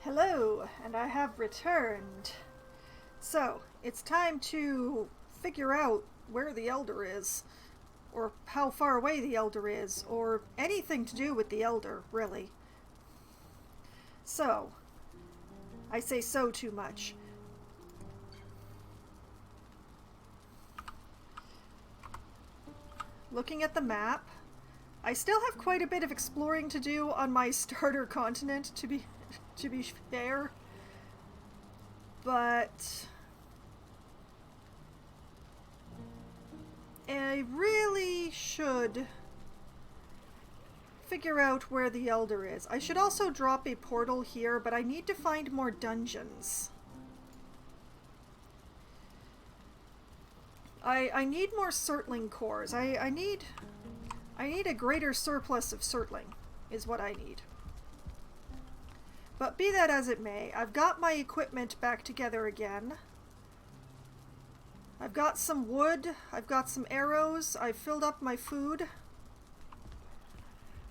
Hello, and I have returned. So, it's time to figure out where the Elder is, or how far away the Elder is, or anything to do with the Elder, really. So, I say so too much. Looking at the map, I still have quite a bit of exploring to do on my starter continent, to be fair. But I really should figure out where the Elder is. I should also drop a portal here, but I need to find more dungeons. I need more Surtling cores. I need a greater surplus of Surtling, is what I need. But be that as it may, I've got my equipment back together again. I've got some wood, I've got some arrows, I've filled up my food.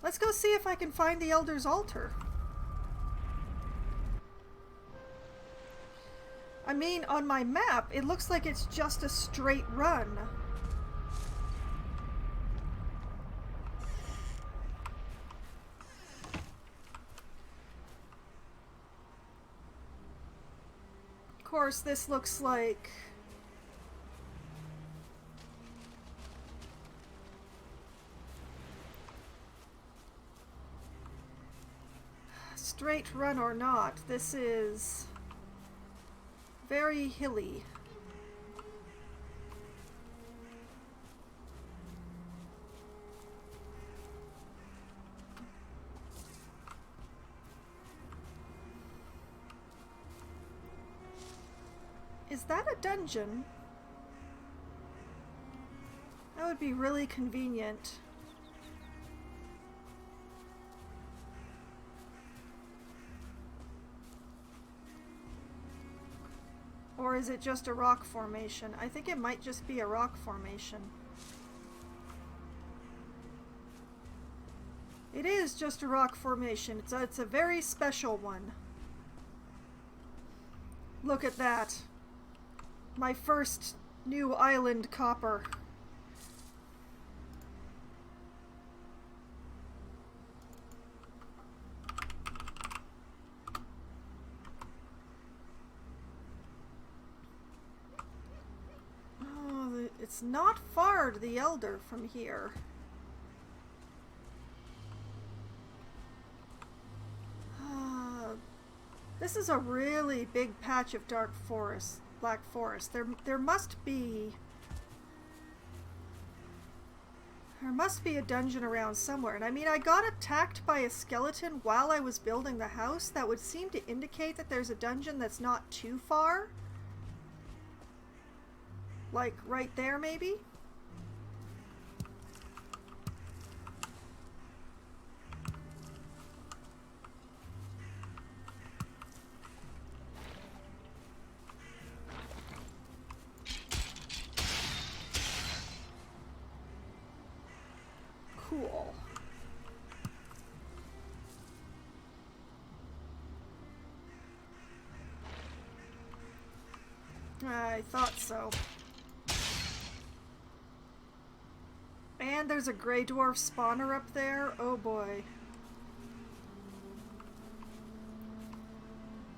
Let's go see if I can find the Elder's altar. I mean, on my map, it looks like it's just a straight run. Of course, this looks like straight run or not, this is very hilly. Is that a dungeon? That would be really convenient. Or is it just a rock formation? I think it might just be a rock formation. It is just a rock formation. It's a very special one. Look at that. My first new island copper. Oh, it's not far to the Elder from here. This is a really big patch of dark forest, black forest. There must be a dungeon around somewhere. And I mean, I got attacked by a skeleton while I was building the house. That would seem to indicate that there's a dungeon that's not too far. Like right there, maybe? Cool. I thought so. And there's a gray dwarf spawner up there. Oh boy.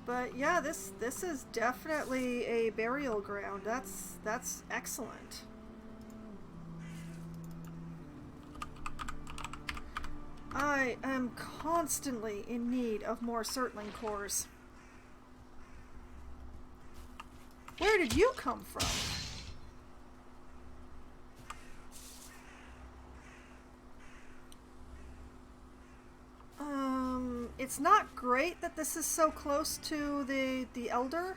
But yeah, this is definitely a burial ground. That's excellent. I am constantly in need of more Surtling cores. Where did you come from? It's not great that this is so close to the Elder.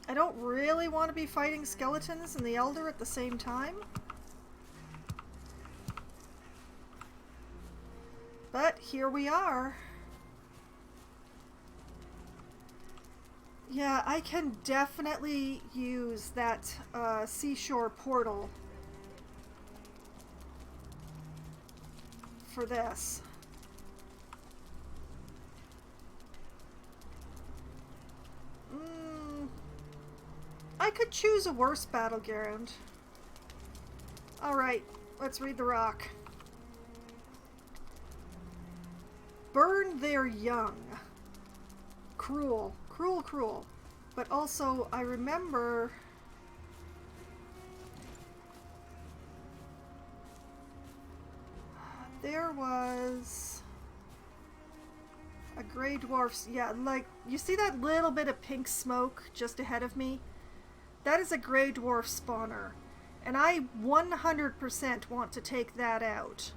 I don't really want to be fighting skeletons and the Elder at the same time. But here we are. Yeah, I can definitely use that seashore portal for this. I could choose a worse battleground. Alright, let's read the rock. Burn their young. Cruel. Cruel, cruel. But also, I remember... there was... a Grey Dwarf's... yeah, like, you see that little bit of pink smoke just ahead of me? That is a Grey Dwarf spawner. And I 100% want to take that out.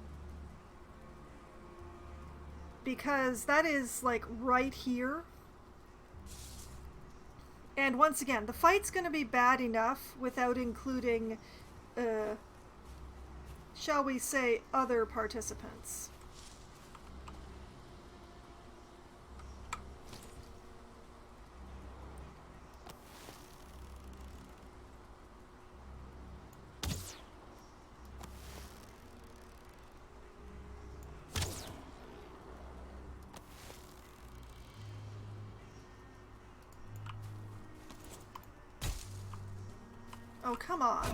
Because that is, like, right here. And once again, the fight's going to be bad enough without including, shall we say, other participants. Oh, come on.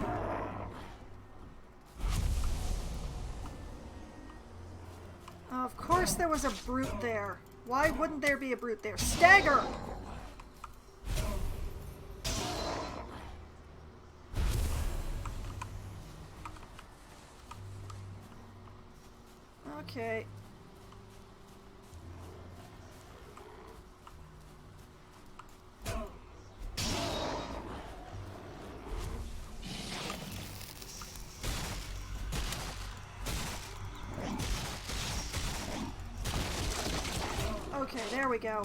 Of course there was a brute there. Why wouldn't there be a brute there? Stagger! Okay. Okay, there we go.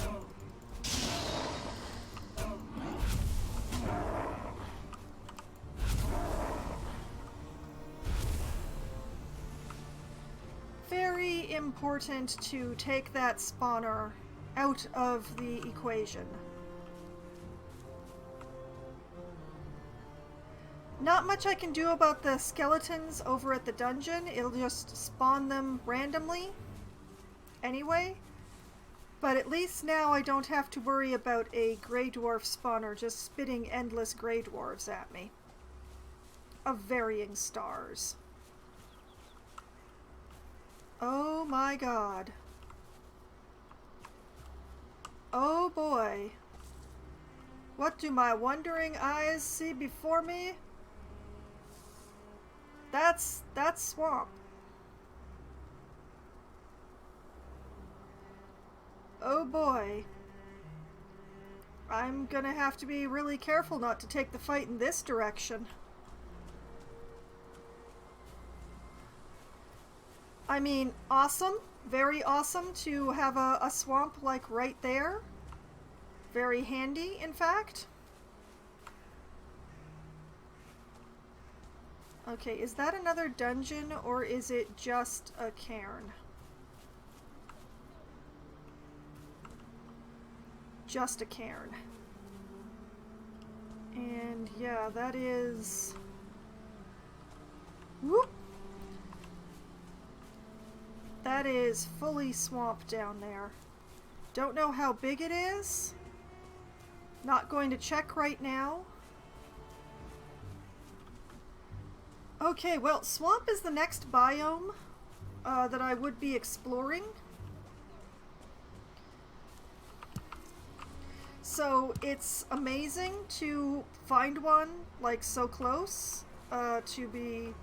Very important to take that spawner out of the equation. Not much I can do about the skeletons over at the dungeon. It'll just spawn them randomly anyway. But at least now I don't have to worry about a Grey Dwarf spawner just spitting endless Grey Dwarves at me. Of varying stars. Oh my god. Oh boy. What do my wondering eyes see before me? That's swamp. Oh boy. I'm gonna have to be really careful not to take the fight in this direction. I mean, awesome. Very awesome to have a swamp like right there. Very handy, in fact. Okay, is that another dungeon or is it just a cairn? Just a cairn. And yeah, that is... whoop! That is fully swamp down there. Don't know how big it is. Not going to check right now. Okay, well, swamp is the next biome that I would be exploring. So it's amazing to find one like so close, to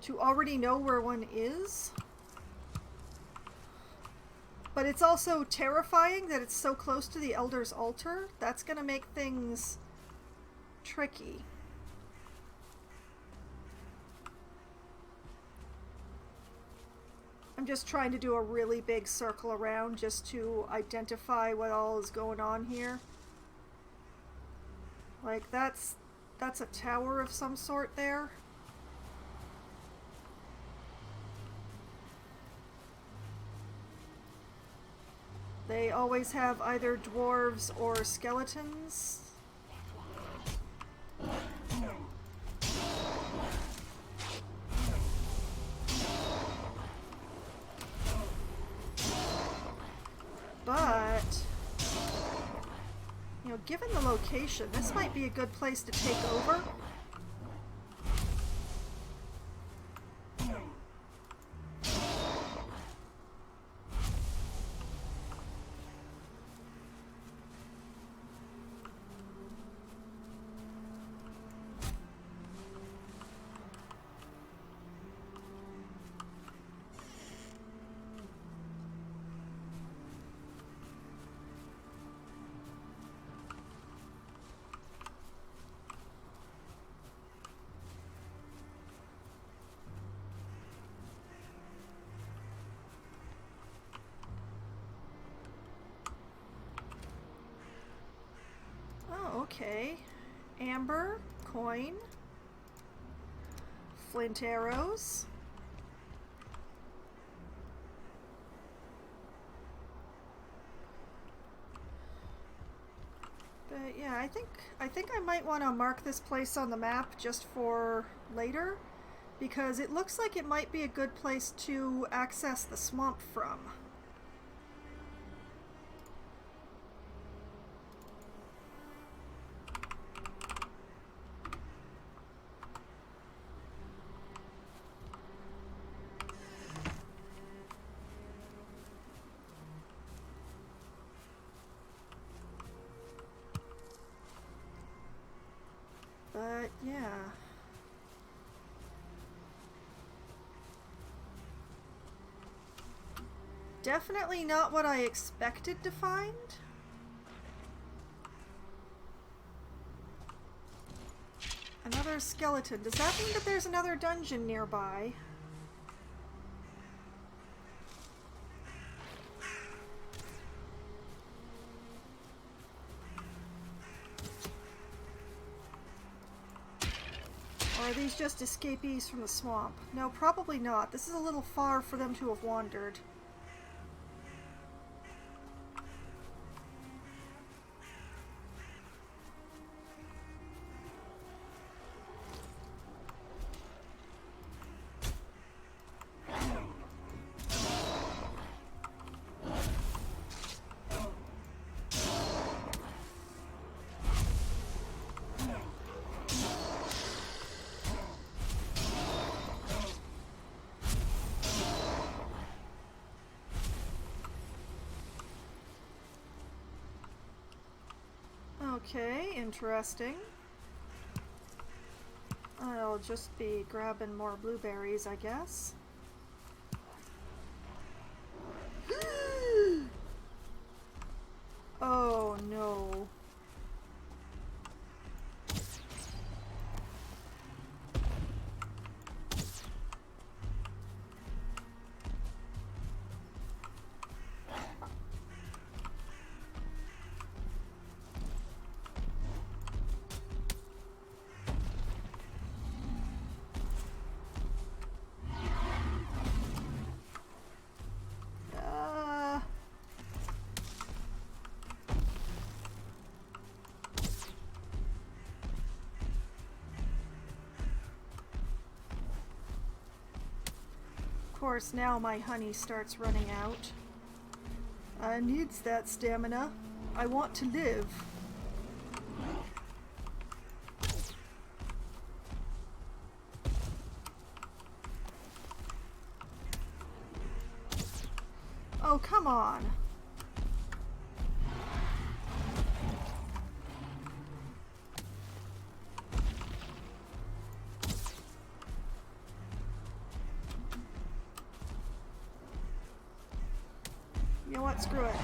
already know where one is. But it's also terrifying that it's so close to the Elder's Altar. That's gonna make things tricky. I'm just trying to do a really big circle around just to identify what all is going on here. Like that's a tower of some sort there. They always have either dwarves or skeletons. given the location, this might be a good place to take over. Okay, amber, coin, flint arrows. But yeah, I think I might want to mark this place on the map just for later, because it looks like it might be a good place to access the swamp from. But yeah. Definitely not what I expected to find. Another skeleton. Does that mean that there's another dungeon nearby? Or are these just escapees from the swamp? No, probably not. This is a little far for them to have wandered. Okay, interesting. I'll just be grabbing more blueberries, I guess. Oh no. Of course, now my honey starts running out. I needs that stamina. I want to live. Oh, come on. You know what? Screw it.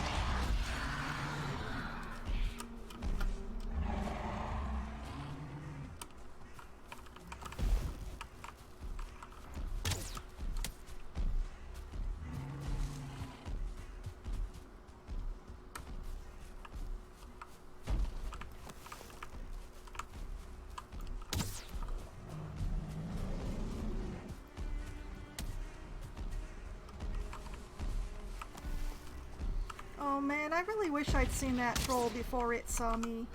Oh man, I really wish I'd seen that troll before it saw me.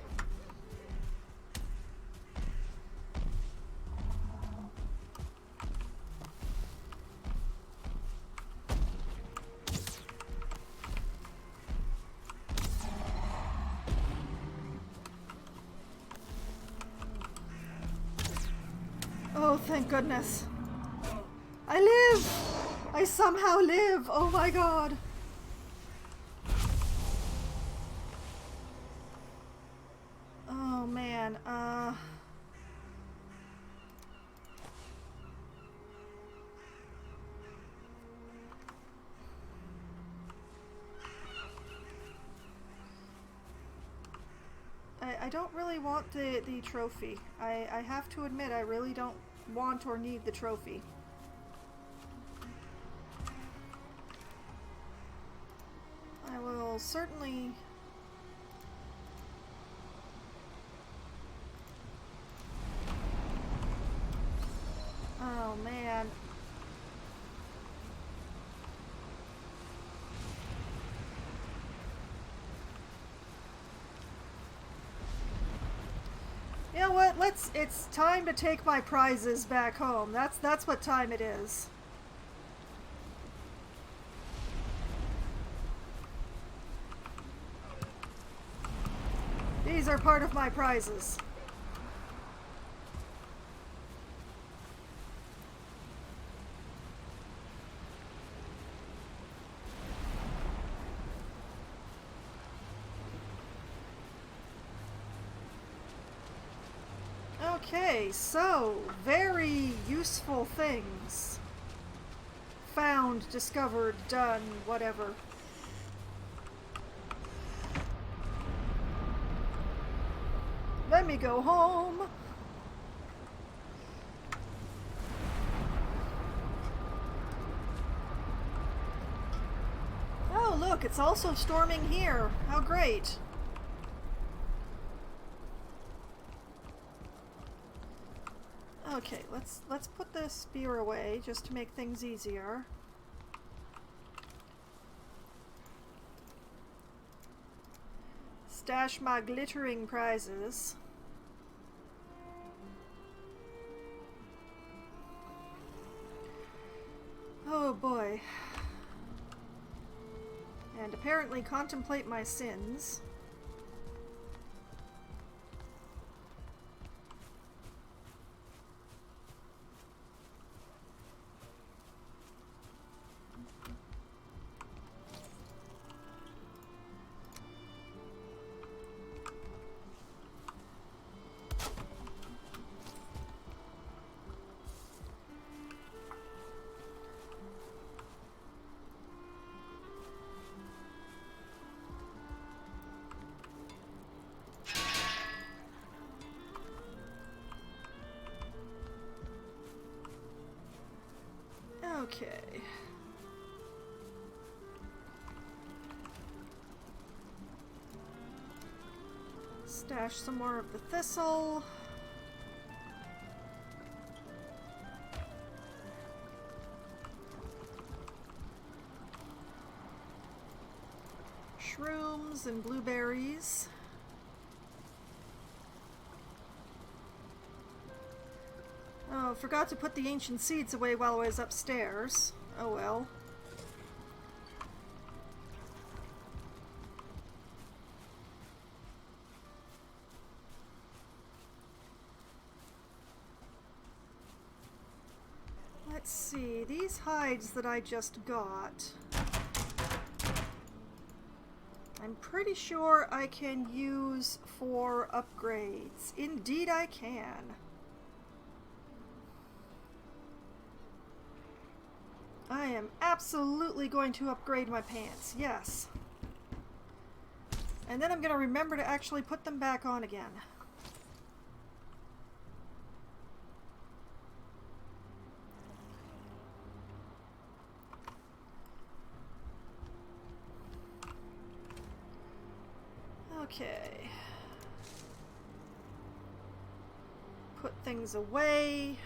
thank goodness. I live! I somehow live! Oh my god! Oh man, I don't really want the trophy. I have to admit, I really don't want or need the trophy. I will certainly... Oh man. You know what? It's time to take my prizes back home. That's what time it is. These are part of my prizes. Okay, so very useful things. Found, discovered, done, whatever. Let me go home. Oh, look, it's also storming here. How great. Okay, let's put the spear away just to make things easier. Stash my glittering prizes. Oh boy. And apparently contemplate my sins. Okay. Stash some more of the thistle. Shrooms and blueberries. Oh, forgot to put the ancient seeds away while I was upstairs. Oh well. Let's see, these hides that I just got, I'm pretty sure I can use for upgrades. Indeed I can. I am absolutely going to upgrade my pants, yes. And then I'm going to remember to actually put them back on again. Okay. Put things away.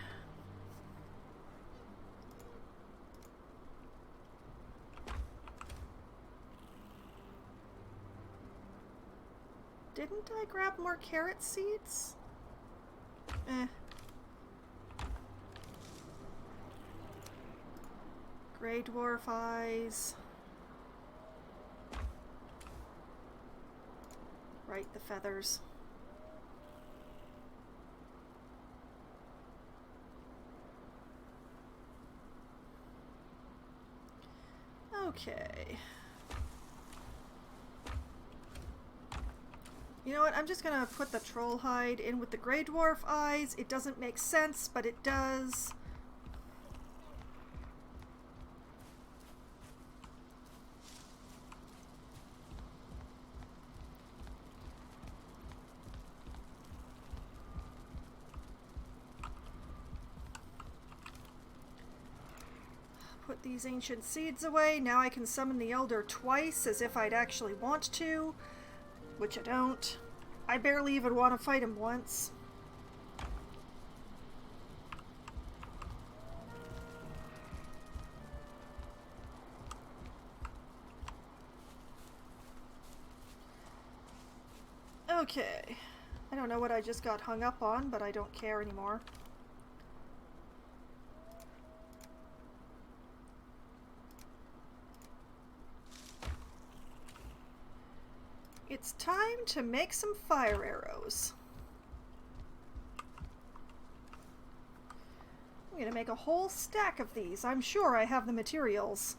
Didn't I grab more carrot seeds? Eh. Grey dwarf eyes. Right, the feathers. Okay. You know what? I'm just gonna put the troll hide in with the Grey Dwarf eyes. It doesn't make sense, but it does. Put these ancient seeds away. Now I can summon the Elder twice as if I'd actually want to, which I don't. I barely even want to fight him once. Okay. I don't know what I just got hung up on, but I don't care anymore. It's time to make some fire arrows. I'm gonna make a whole stack of these. I'm sure I have the materials.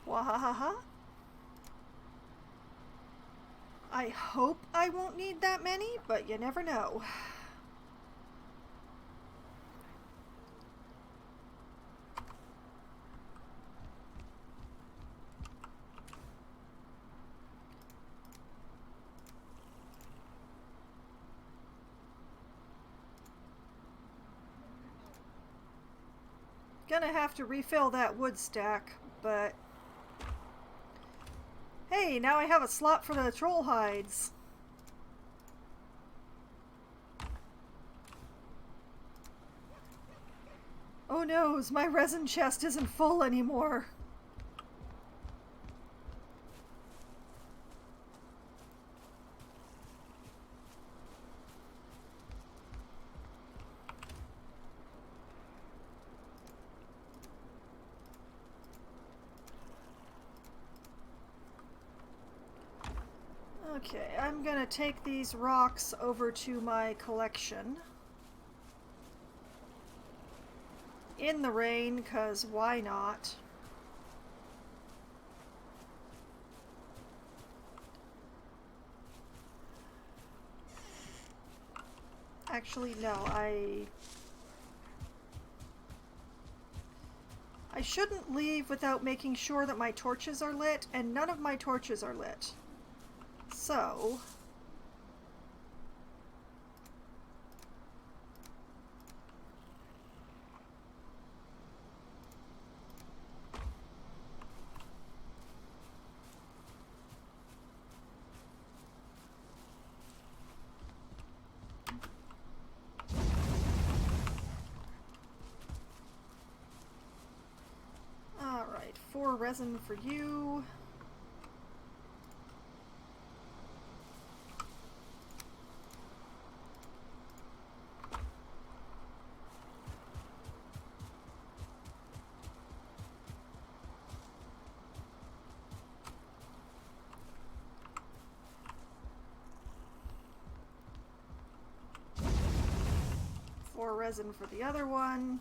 Wahahaha. I hope I won't need that many, but you never know. Gonna have to refill that wood stack, but hey, now I have a slot for the troll hides. Oh no, my resin chest isn't full anymore. Okay, I'm gonna take these rocks over to my collection. In the rain, 'cause why not? Actually, no, I shouldn't leave without making sure that my torches are lit, and none of my torches are lit. So alright, 4 resin for you. Resin for the other one.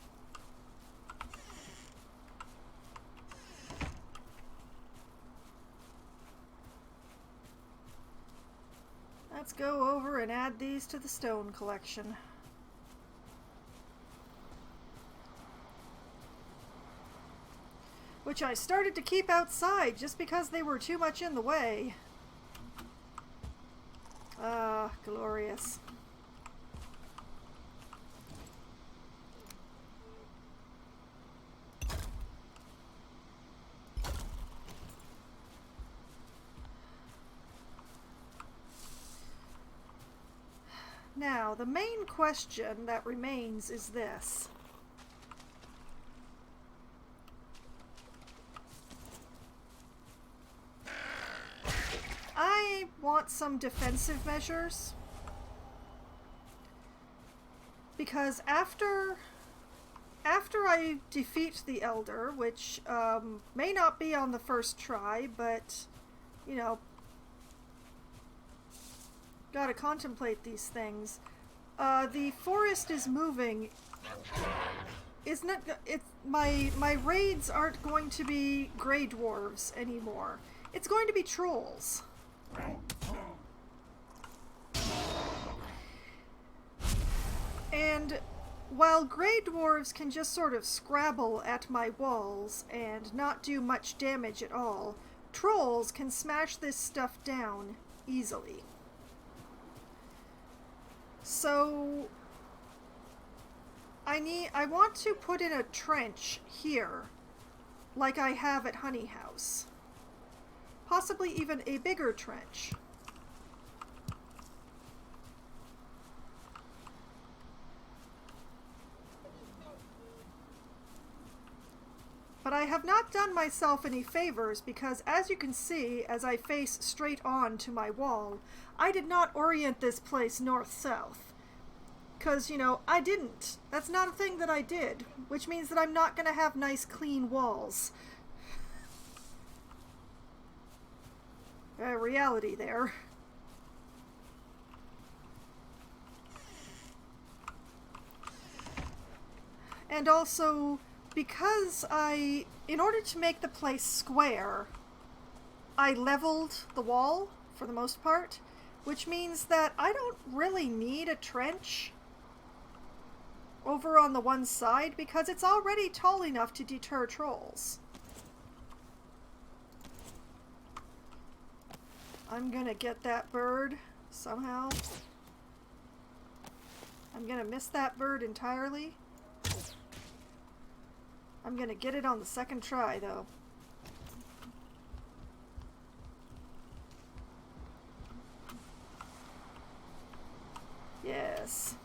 Let's go over and add these to the stone collection. Which I started to keep outside just because they were too much in the way. Ah, glorious. Now, the main question that remains is this. I want some defensive measures. Because after after I defeat the Elder, which may not be on the first try, but, you know, gotta contemplate these things. The forest is moving. My raids aren't going to be gray dwarves anymore. It's going to be trolls. And while gray dwarves can just sort of scrabble at my walls and not do much damage at all, trolls can smash this stuff down easily. So I want to put in a trench here, like I have at Honey House. Possibly even a bigger trench. But I have not done myself any favors because, as you can see, as I face straight on to my wall, I did not orient this place north-south. Because, you know, I didn't. That's not a thing that I did, which means that I'm not going to have nice, clean walls. Reality there. And also, because in order to make the place square, I leveled the wall for the most part, which means that I don't really need a trench over on the one side because it's already tall enough to deter trolls. I'm gonna get that bird somehow. I'm gonna miss that bird entirely. I'm gonna get it on the second try, though. Yes.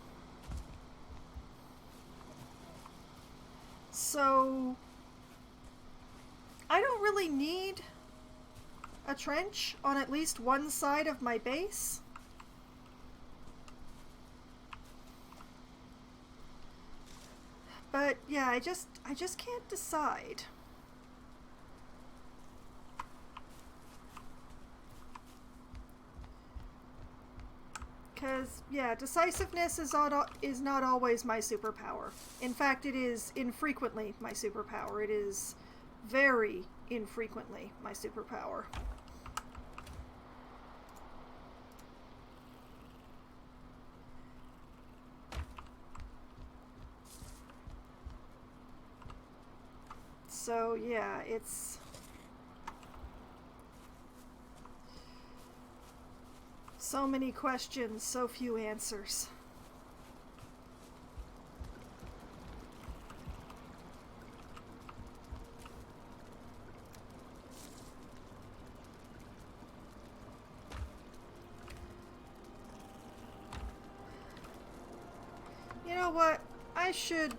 So, I don't really need a trench on at least one side of my base. But yeah, I just can't decide. Because, yeah, decisiveness is not always my superpower. In fact, it is infrequently my superpower. It is very infrequently my superpower. So, yeah, it's... so many questions, so few answers. You know what? I should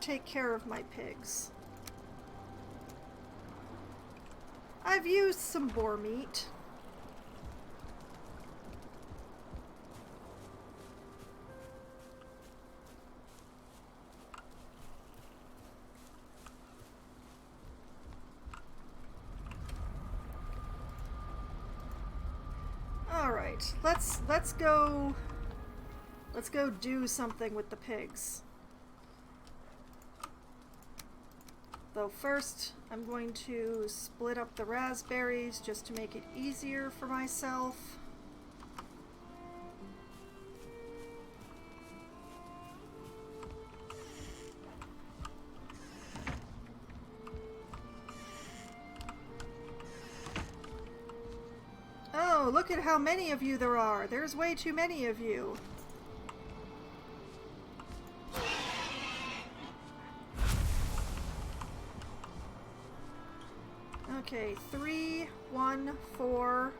take care of my pigs. I've used some boar meat. Alright, let's go do something with the pigs. Though first, I'm going to split up the raspberries just to make it easier for myself. Oh, look at how many of you there are. There's way too many of you. Okay, 3, 1, 4.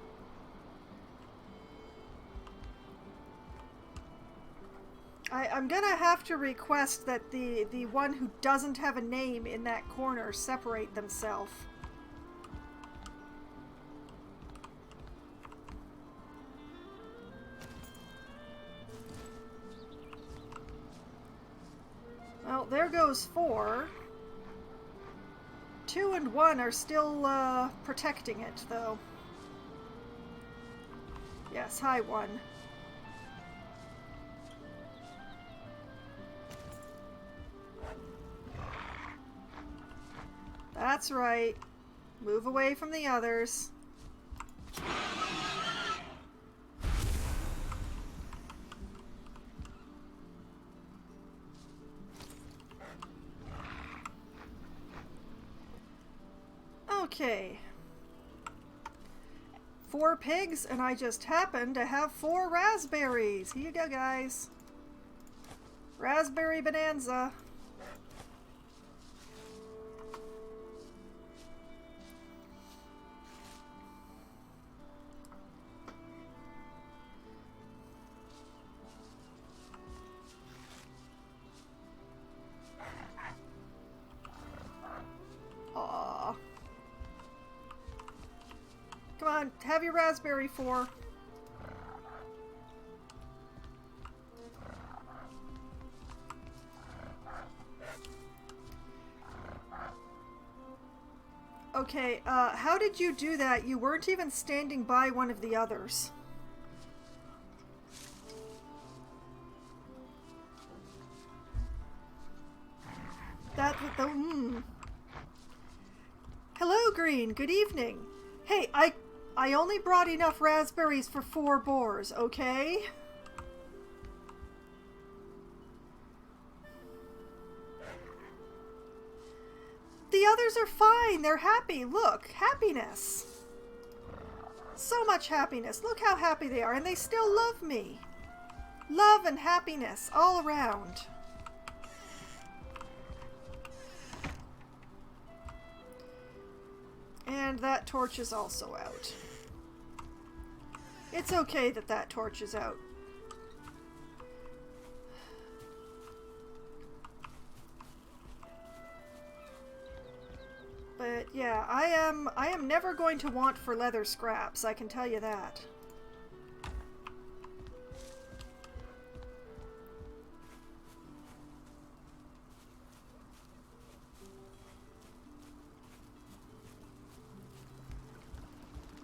I'm gonna have to request that the one who doesn't have a name in that corner separate themselves. Well, there goes 4. 2 and 1 are still protecting it, though. Yes, hi, 1. That's right. Move away from the others. Okay. 4 pigs, and I just happen to have 4 raspberries. Here you go, guys. Raspberry bonanza. Aww. Come on, have your raspberry 4. Okay, how did you do that? You weren't even standing by one of the others. Hello, Green. Good evening. Hey, I only brought enough raspberries for 4 boars, okay? The others are fine. They're happy. Look, happiness. So much happiness. Look how happy they are, and they still love me. Love and happiness all around. And that torch is also out. It's okay that that torch is out. But yeah, I am never going to want for leather scraps, I can tell you that.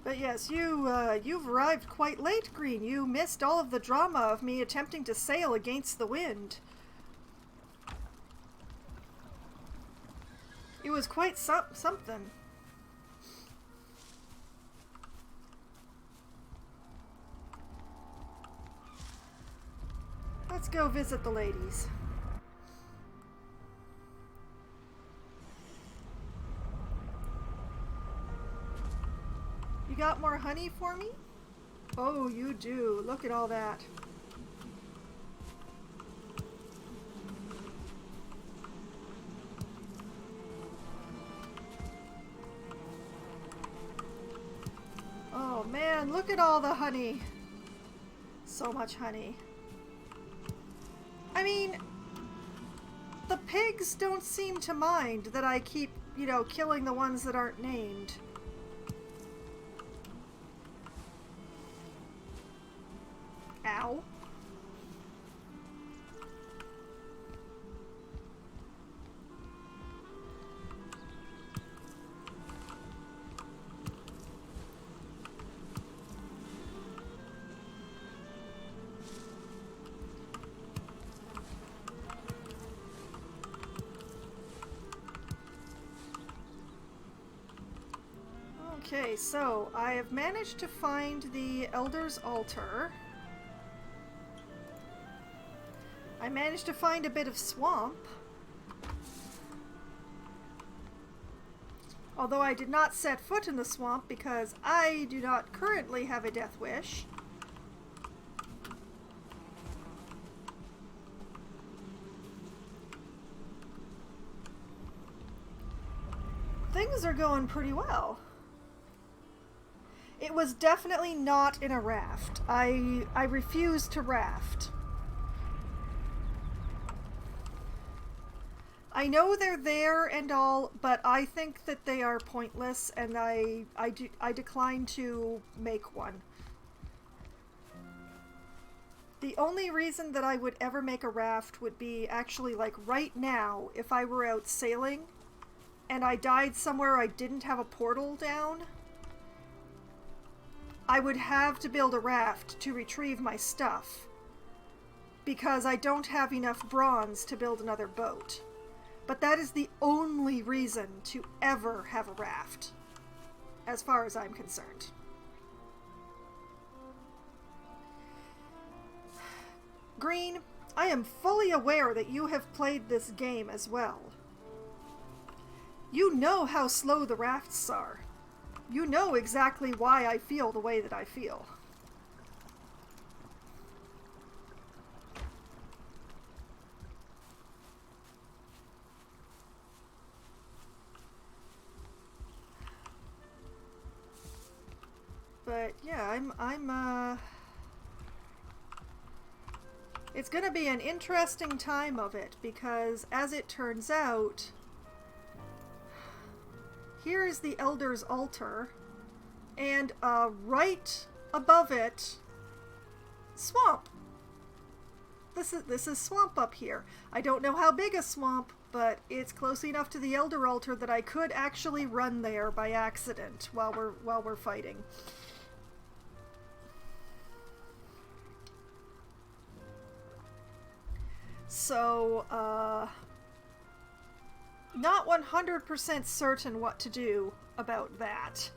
But yes, you've arrived quite late, Green. You missed all of the drama of me attempting to sail against the wind. It was quite something. Let's go visit the ladies. You got more honey for me? Oh, you do. Look at all that. Oh man, look at all the honey. So much honey. I mean, the pigs don't seem to mind that I keep, you know, killing the ones that aren't named. Ow. Okay, so I have managed to find the Elder's Altar. I managed to find a bit of swamp. Although I did not set foot in the swamp because I do not currently have a death wish. Things are going pretty well. It was definitely not in a raft. I refuse to raft. I know they're there and all, but I think that they are pointless, and I decline to make one. The only reason that I would ever make a raft would be actually like right now, if I were out sailing and I died somewhere I didn't have a portal down, I would have to build a raft to retrieve my stuff because I don't have enough bronze to build another boat. But that is the only reason to ever have a raft, as far as I'm concerned. Green, I am fully aware that you have played this game as well. You know how slow the rafts are. You know exactly why I feel the way that I feel. But yeah, it's gonna be an interesting time of it, because as it turns out, here is the Elder's altar, and right above it, swamp. This is swamp up here. I don't know how big a swamp, but it's close enough to the Elder altar that I could actually run there by accident while we're fighting. So, not 100% certain what to do about that.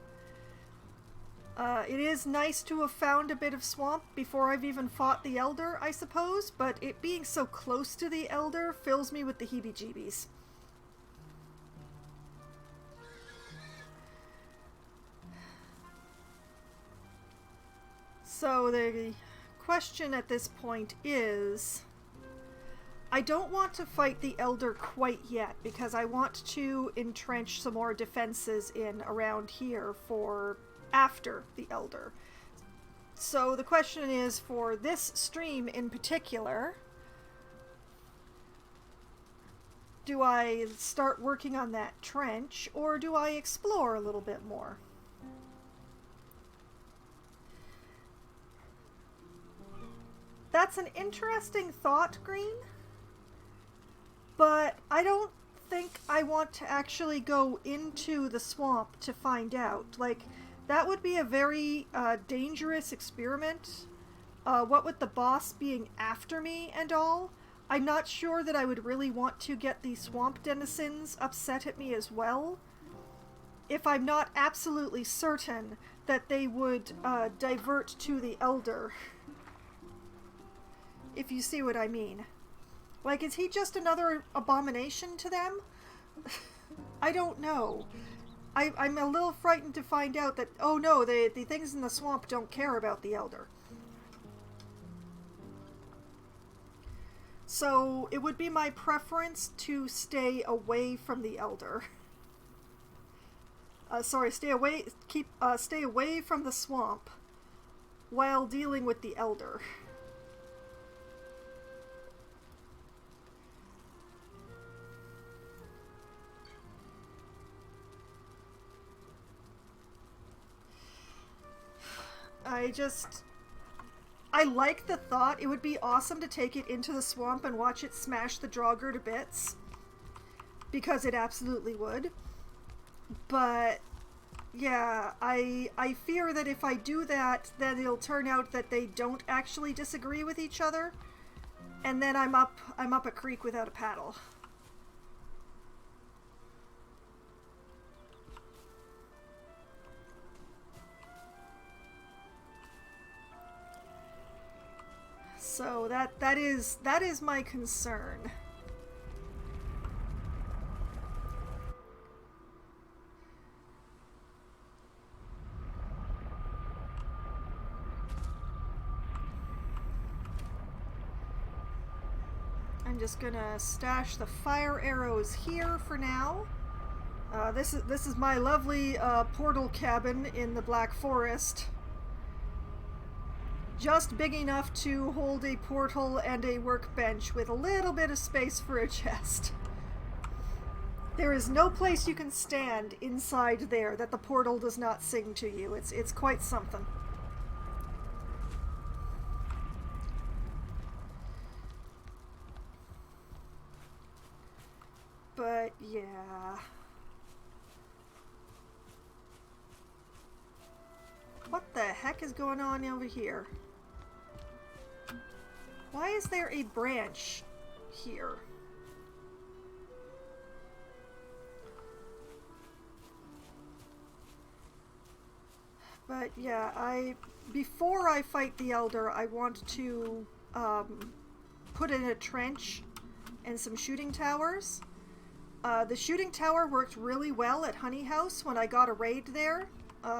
It is nice to have found a bit of swamp before I've even fought the Elder, I suppose, but it being so close to the Elder fills me with the heebie-jeebies. So the question at this point is, I don't want to fight the Elder quite yet, because I want to entrench some more defenses in around here for after the Elder. So the question is, for this stream in particular, do I start working on that trench, or do I explore a little bit more? That's an interesting thought, Green. But I don't think I want to actually go into the swamp to find out. Like, that would be a very dangerous experiment. What with the boss being after me and all, I'm not sure that I would really want to get the swamp denizens upset at me as well, if I'm not absolutely certain that they would divert to the Elder. If you see what I mean. Like, is he just another abomination to them? I don't know. I'm a little frightened to find out that, oh no, the things in the swamp don't care about the Elder. So, it would be my preference to stay away from the Elder. Stay away from the swamp while dealing with the Elder. I like the thought. It would be awesome to take it into the swamp and watch it smash the Draugr to bits, because it absolutely would. But yeah, I fear that if I do that, then it'll turn out that they don't actually disagree with each other, and then I'm up a creek without a paddle. So that is my concern. I'm just gonna stash the fire arrows here for now. This is my lovely portal cabin in the Black Forest. Just big enough to hold a portal and a workbench with a little bit of space for a chest. There is no place you can stand inside there that the portal does not sing to you. It's quite something. But yeah. What the heck is going on over here? Why is there a branch here? But yeah, before I fight the Elder, I want to put in a trench and some shooting towers. The shooting tower worked really well at Honey House when I got a raid there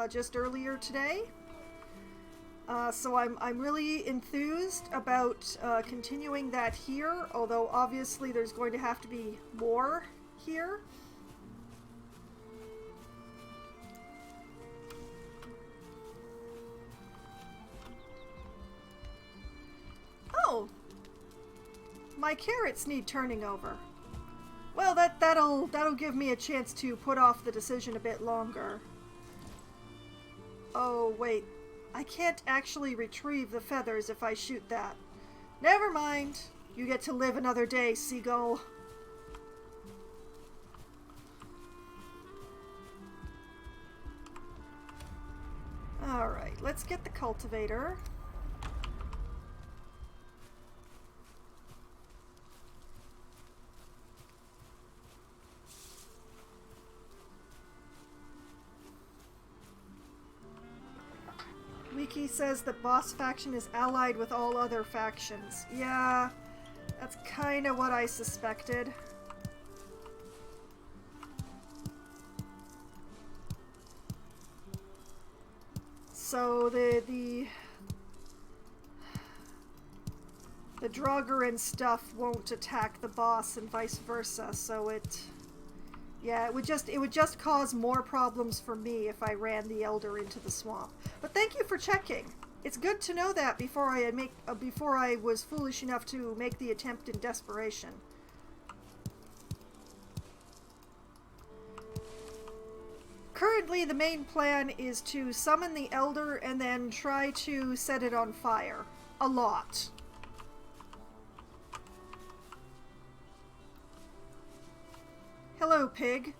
just earlier today. So I'm really enthused about continuing that here, although obviously there's going to have to be more here. Oh, my carrots need turning over. Well, that'll give me a chance to put off the decision a bit longer. Oh, wait. I can't actually retrieve the feathers if I shoot that. Never mind. You get to live another day, seagull. Alright, let's get the cultivator. Wiki says that boss faction is allied with all other factions. Yeah, that's kind of what I suspected. So the Draugr and stuff won't attack the boss and vice versa, so it would just cause more problems for me if I ran the Elder into the swamp. But thank you for checking. It's good to know that before I was foolish enough to make the attempt in desperation. Currently, the main plan is to summon the Elder and then try to set it on fire. A lot. Hello, pig.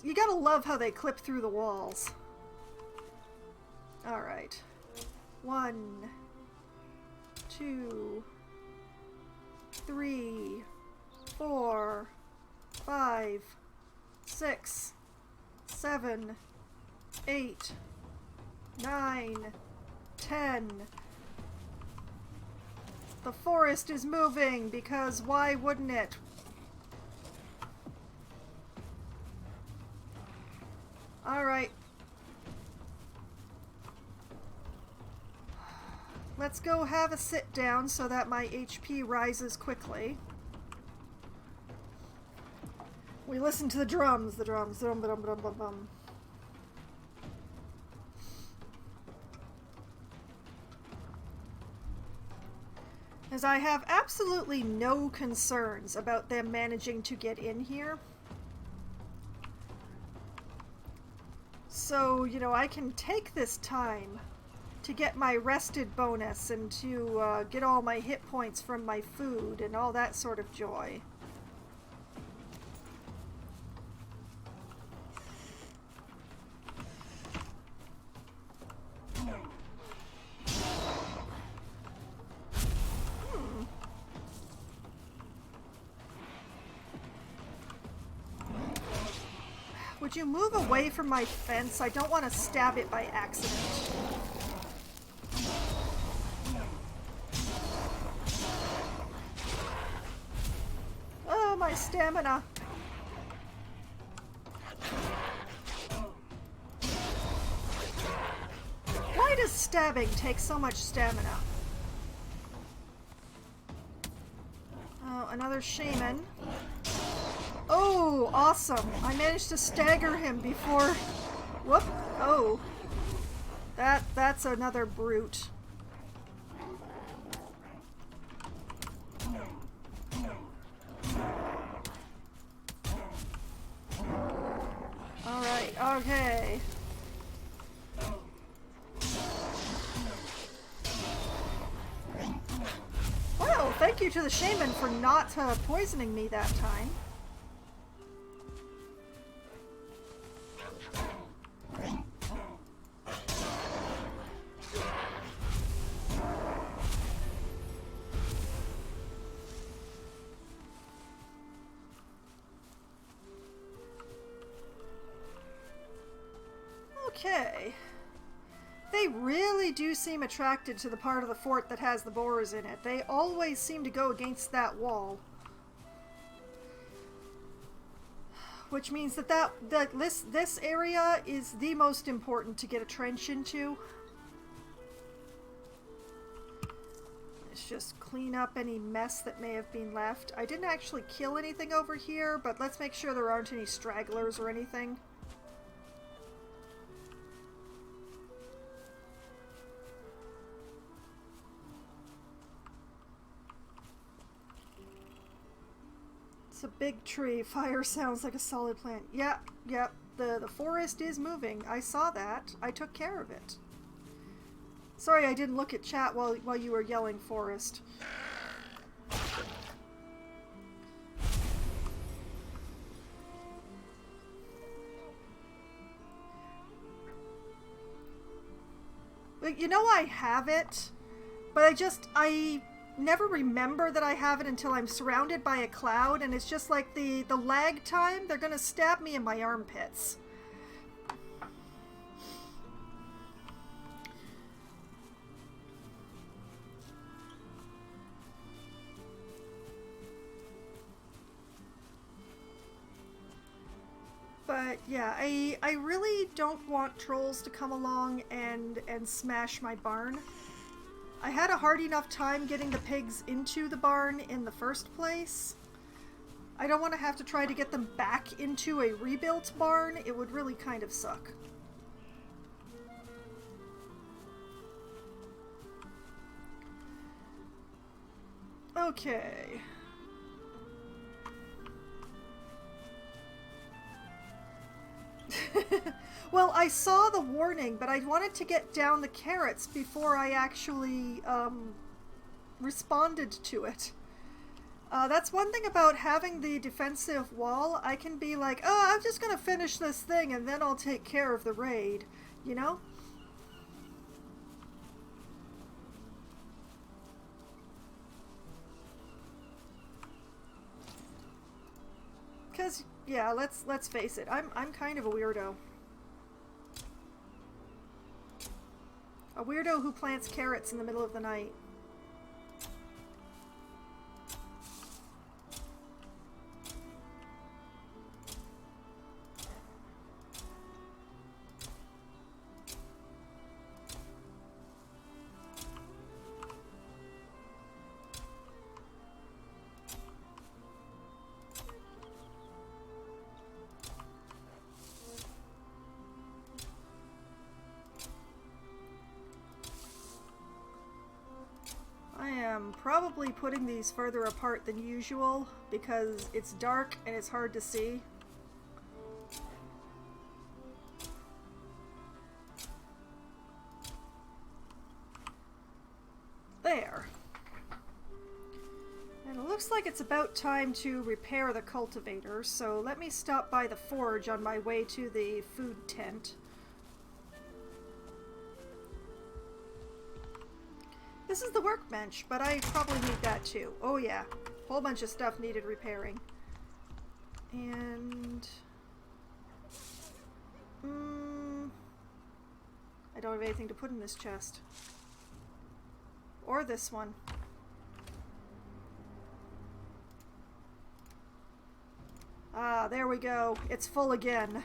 You gotta love how they clip through the walls. Alright. 1, 2, 3, 4, 5, 6, 7, 8, 9, 10. The forest is moving, because why wouldn't it? Alright. Let's go have a sit down so that my HP rises quickly. We listen to the drums, drum, drum, drum, drum, drum. As I have absolutely no concerns about them managing to get in here. So, I can take this time to get my rested bonus and to get all my hit points from my food and all that sort of joy. Would you move away from my fence? I don't want to stab it by accident. Oh, my stamina. Why does stabbing take so much stamina? Oh, another shaman. Oh, awesome. I managed to stagger him before... Whoop. Oh. That's another brute. Alright, okay. Well, thank you to the shaman for not poisoning me that time. Okay. They really do seem attracted to the part of the fort that has the boars in it. They always seem to go against that wall. Which means that this area is the most important to get a trench into. Let's just clean up any mess that may have been left. I didn't actually kill anything over here, but let's make sure there aren't any stragglers or anything. It's a big tree. Fire sounds like a solid plant. Yep. The forest is moving. I saw that. I took care of it. Sorry I didn't look at chat while you were yelling forest. You know I have it, but I never remember that I have it until I'm surrounded by a cloud, and it's just like the lag time. They're gonna stab me in my armpits. But yeah, I really don't want trolls to come along and smash my barn. I had a hard enough time getting the pigs into the barn in the first place. I don't want to have to try to get them back into a rebuilt barn. It would really kind of suck. Okay. Well, I saw the warning, but I wanted to get down the carrots before I actually responded to it. That's one thing about having the defensive wall. I can be like, oh, I'm just gonna finish this thing and then I'll take care of the raid, you know? Because, yeah, let's face it, I'm kind of a weirdo. A weirdo who plants carrots in the middle of the night. Probably putting these further apart than usual because it's dark and it's hard to see. There. And it looks like it's about time to repair the cultivator, so let me stop by the forge on my way to the food tent. This is the workbench, but I probably need that too. Oh yeah, whole bunch of stuff needed repairing. And... I don't have anything to put in this chest. Or this one. Ah, there we go. It's full again.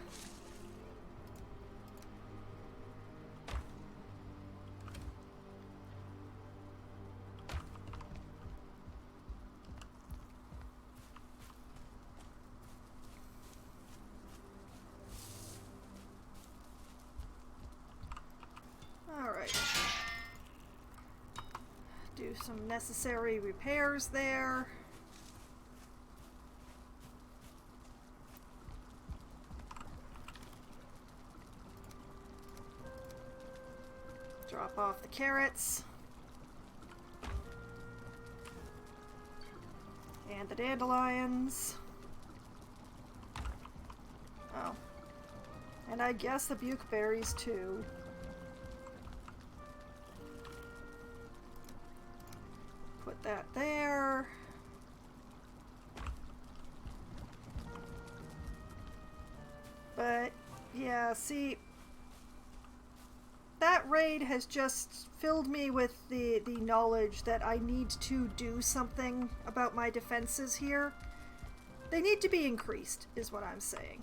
Do some necessary repairs there. Drop off the carrots. And the dandelions. Oh. And I guess the bukeberries too. Put that there. But, yeah, see, that raid has just filled me with the knowledge that I need to do something about my defenses here. They need to be increased, is what I'm saying.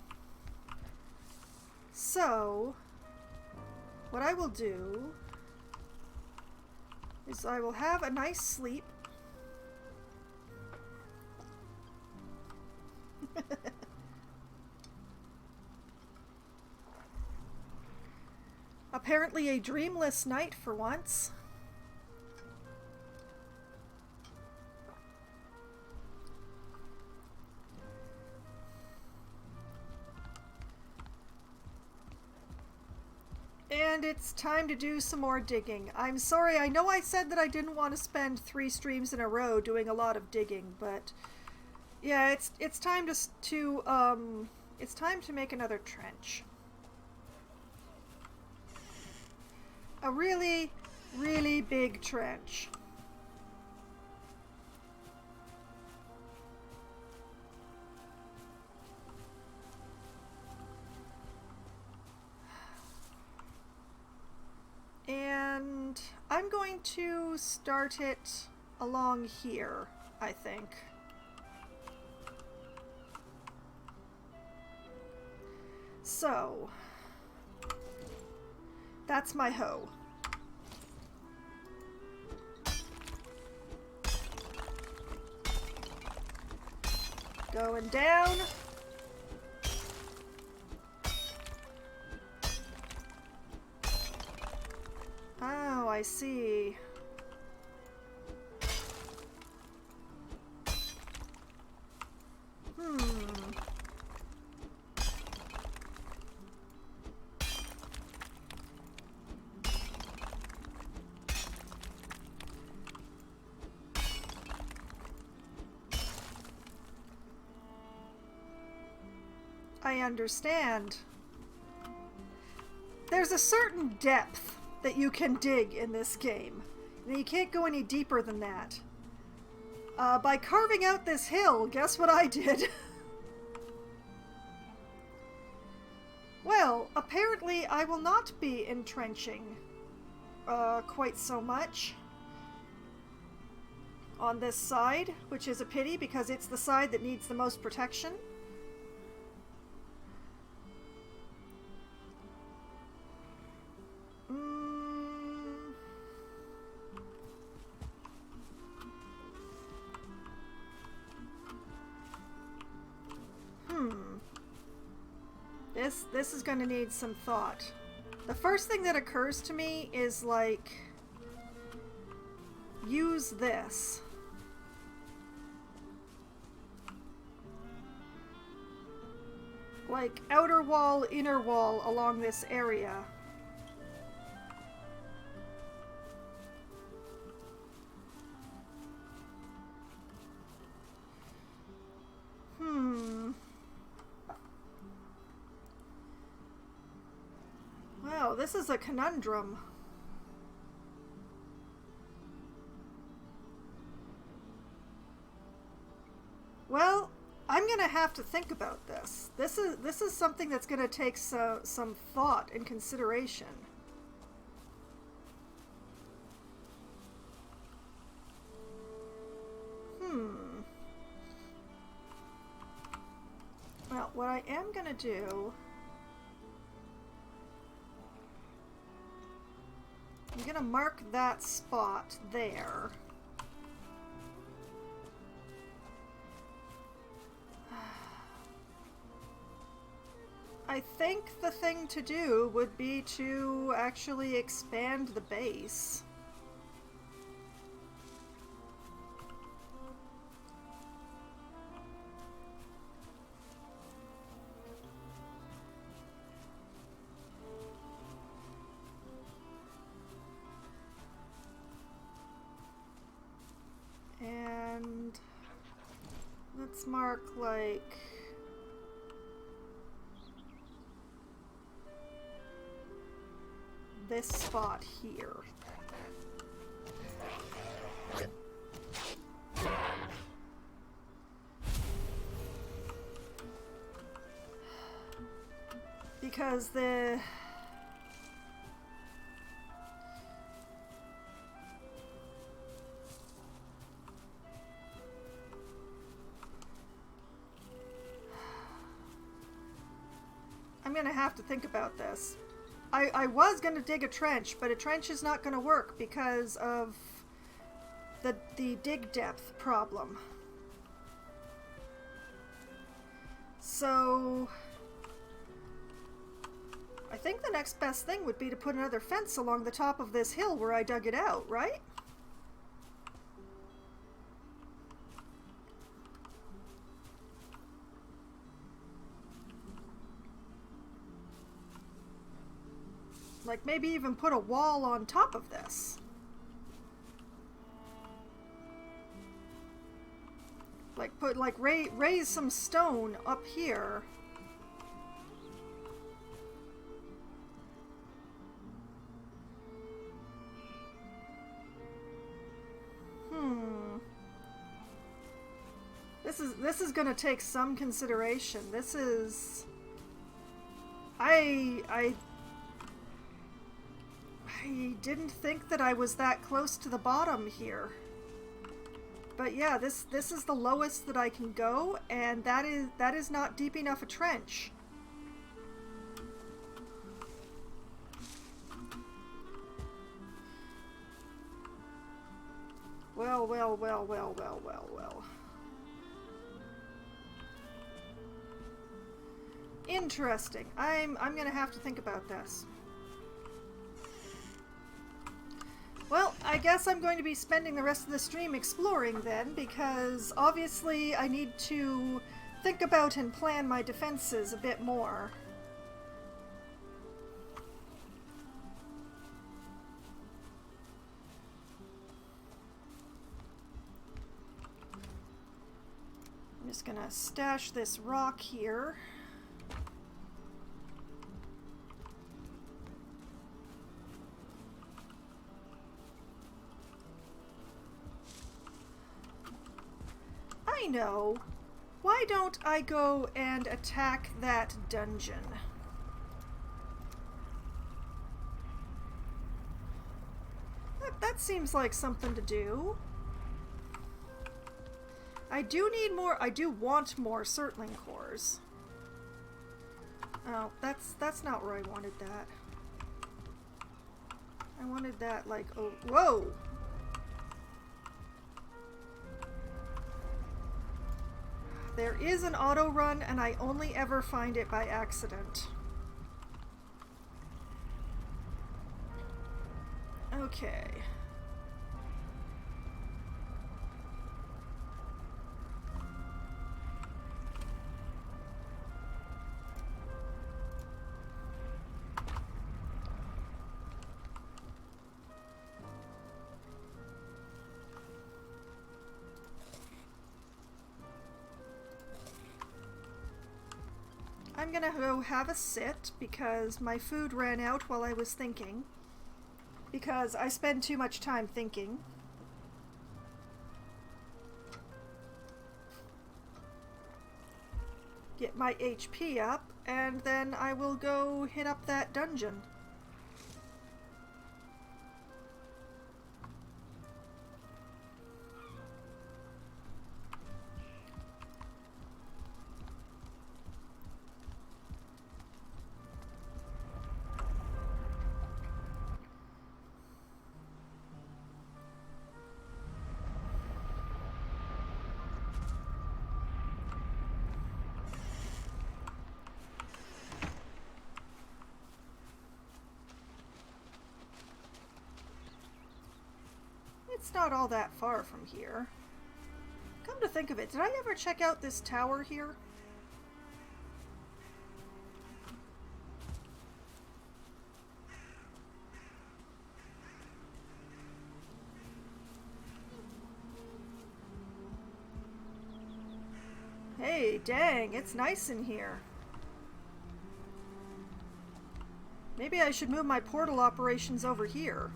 So, what I will do is I will have a nice sleep. Apparently a dreamless night for once. And it's time to do some more digging. I'm sorry, I know I said that I didn't want to spend 3 streams in a row doing a lot of digging, but yeah, it's time it's time to make another trench. A really, really big trench. And I'm going to start it along here, I think. So, that's my hoe. Going down. Oh, I see. I understand. There's a certain depth that you can dig in this game. And you can't go any deeper than that. By carving out this hill, guess what I did? Well, apparently I will not be entrenching quite so much on this side, which is a pity because it's the side that needs the most protection. This is going to need some thought. The first thing that occurs to me is, like, use this. Like, outer wall, inner wall along this area. Wow, this is a conundrum. Well, I'm gonna have to think about this. This is something that's gonna take some thought and consideration. Well, what I am gonna do, I'm gonna mark that spot there. I think the thing to do would be to actually expand the base. And Let's mark, like... this spot here. Because the... I'm gonna have to think about this. I was gonna dig a trench, but a trench is not gonna work because of the dig depth problem. So I think the next best thing would be to put another fence along the top of this hill where I dug it out, right? Like, maybe even put a wall on top of this. Like, raise some stone up here. This is gonna take some consideration. This is... I didn't think that I was that close to the bottom here. But yeah, this is the lowest that I can go, and that is not deep enough a trench. Well, well, well, well, well, well, well. Interesting. I'm gonna have to think about this. Well, I guess I'm going to be spending the rest of the stream exploring then, because obviously I need to think about and plan my defenses a bit more. I'm just gonna stash this rock here. I know. Why don't I go and attack that dungeon? That seems like something to do. I do need more. I do want more Surtling cores. Oh, that's not where I wanted that. I wanted that, like, oh, whoa! There is an auto run, and I only ever find it by accident. Okay. I'm gonna go have a sit because my food ran out while I was thinking. Because I spend too much time thinking. Get my HP up, and then I will go hit up that dungeon. It's not all that far from here. Come to think of it, did I ever check out this tower here? Hey, dang, it's nice in here. Maybe I should move my portal operations over here.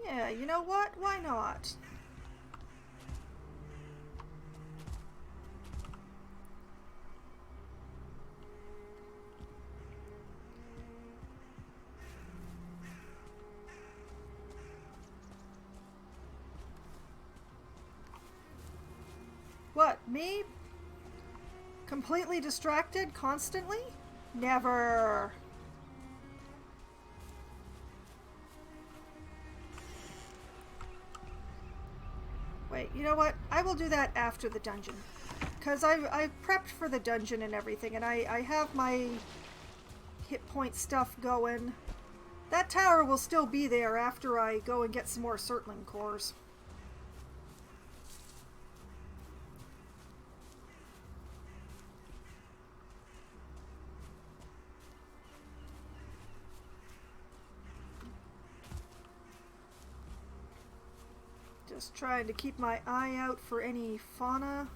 Yeah, you know what? Why not? What, me? Completely distracted constantly? Never. Wait, you know what? I will do that after the dungeon. Because I've prepped for the dungeon and everything, and I have my hit point stuff going. That tower will still be there after I go and get some more Surtling cores. Just trying to keep my eye out for any fauna.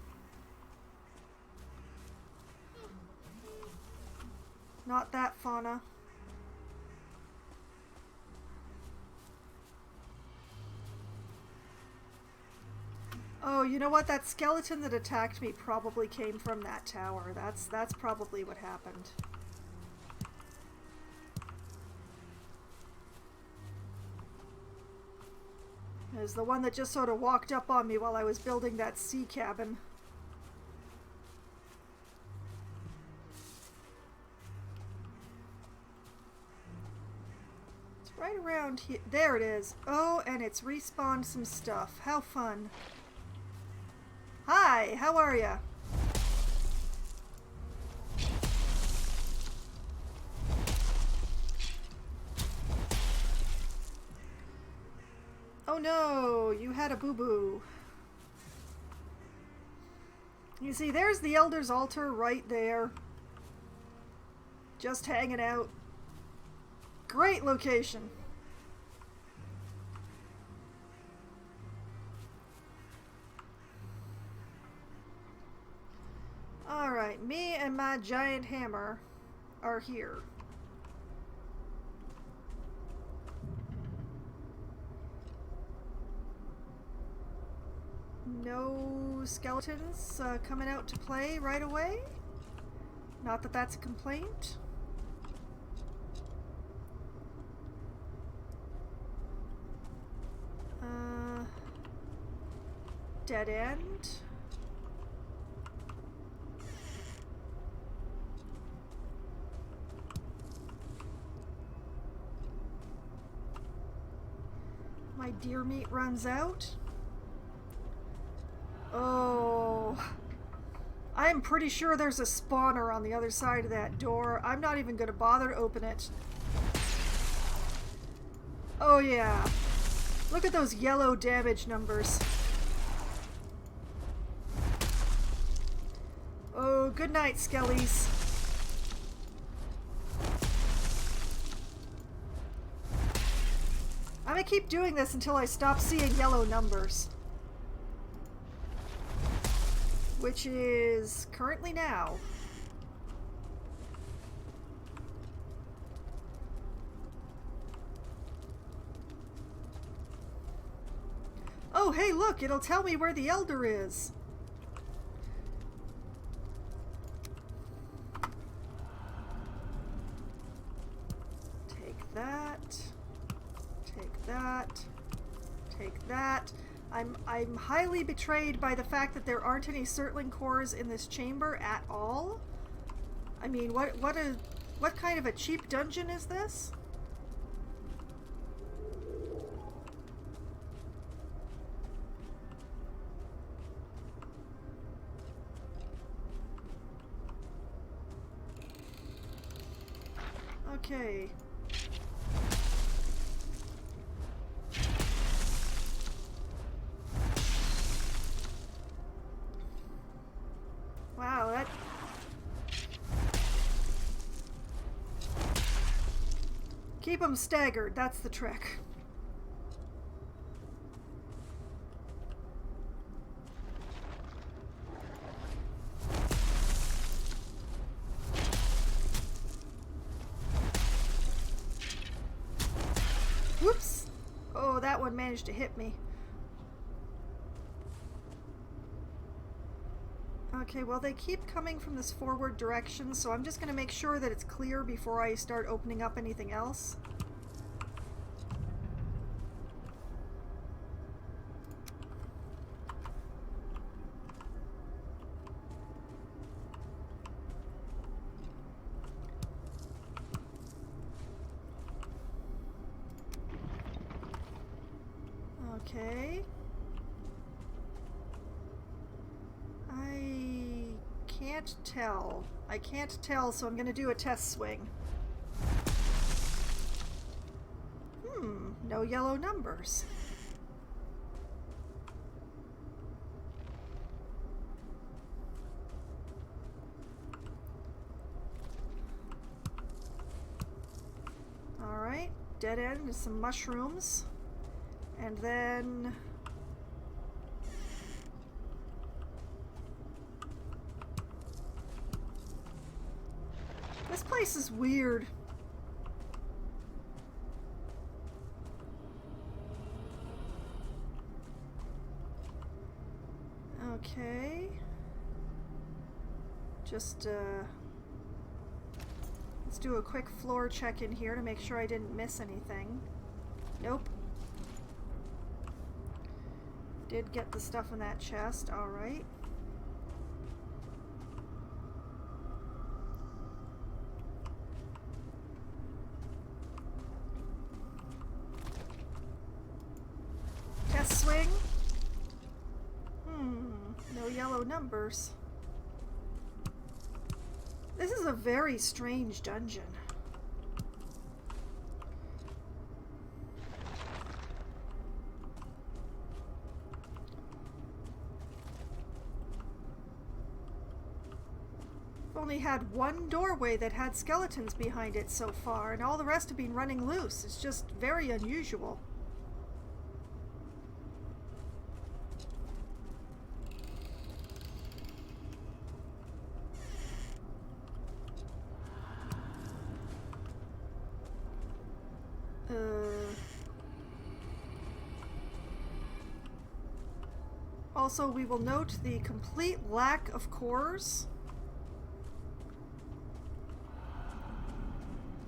Not that fauna. Oh, you know what? That skeleton that attacked me probably came from that tower. That's probably what happened. It was the one that just sort of walked up on me while I was building that sea cabin. It's right around here. There it is. Oh, and it's respawned some stuff. How fun. Hi, how are ya? Oh no, you had a boo-boo. You see, there's the Elder's Altar right there. Just hanging out. Great location. Alright, me and my giant hammer are here. No skeletons coming out to play right away. Not that that's a complaint. Dead end. My deer meat runs out. Oh, I'm pretty sure there's a spawner on the other side of that door. I'm not even going to bother to open it. Oh yeah, look at those yellow damage numbers. Oh, good night, skellies. I'm gonna keep doing this until I stop seeing yellow numbers. Which is currently now. Oh, hey, look, it'll tell me where the Elder is. Take that. Take that. Take that. I'm highly betrayed by the fact that there aren't any Surtling cores in this chamber at all. I mean, what kind of a cheap dungeon is this? Okay. Wow, that... Keep them staggered, that's the trick. Whoops! Oh, that one managed to hit me. Okay, well they keep coming from this forward direction, so I'm just going to make sure that it's clear before I start opening up anything else. Okay. I can't tell, so I'm going to do a test swing. No yellow numbers. Alright, dead end is some mushrooms. And then... this place is weird. Okay. Just, let's do a quick floor check in here to make sure I didn't miss anything. Nope. Did get the stuff in that chest, alright. Test swing. No yellow numbers. This is a very strange dungeon. I've only had one doorway that had skeletons behind it so far, and all the rest have been running loose. It's just very unusual. Also, we will note the complete lack of cores.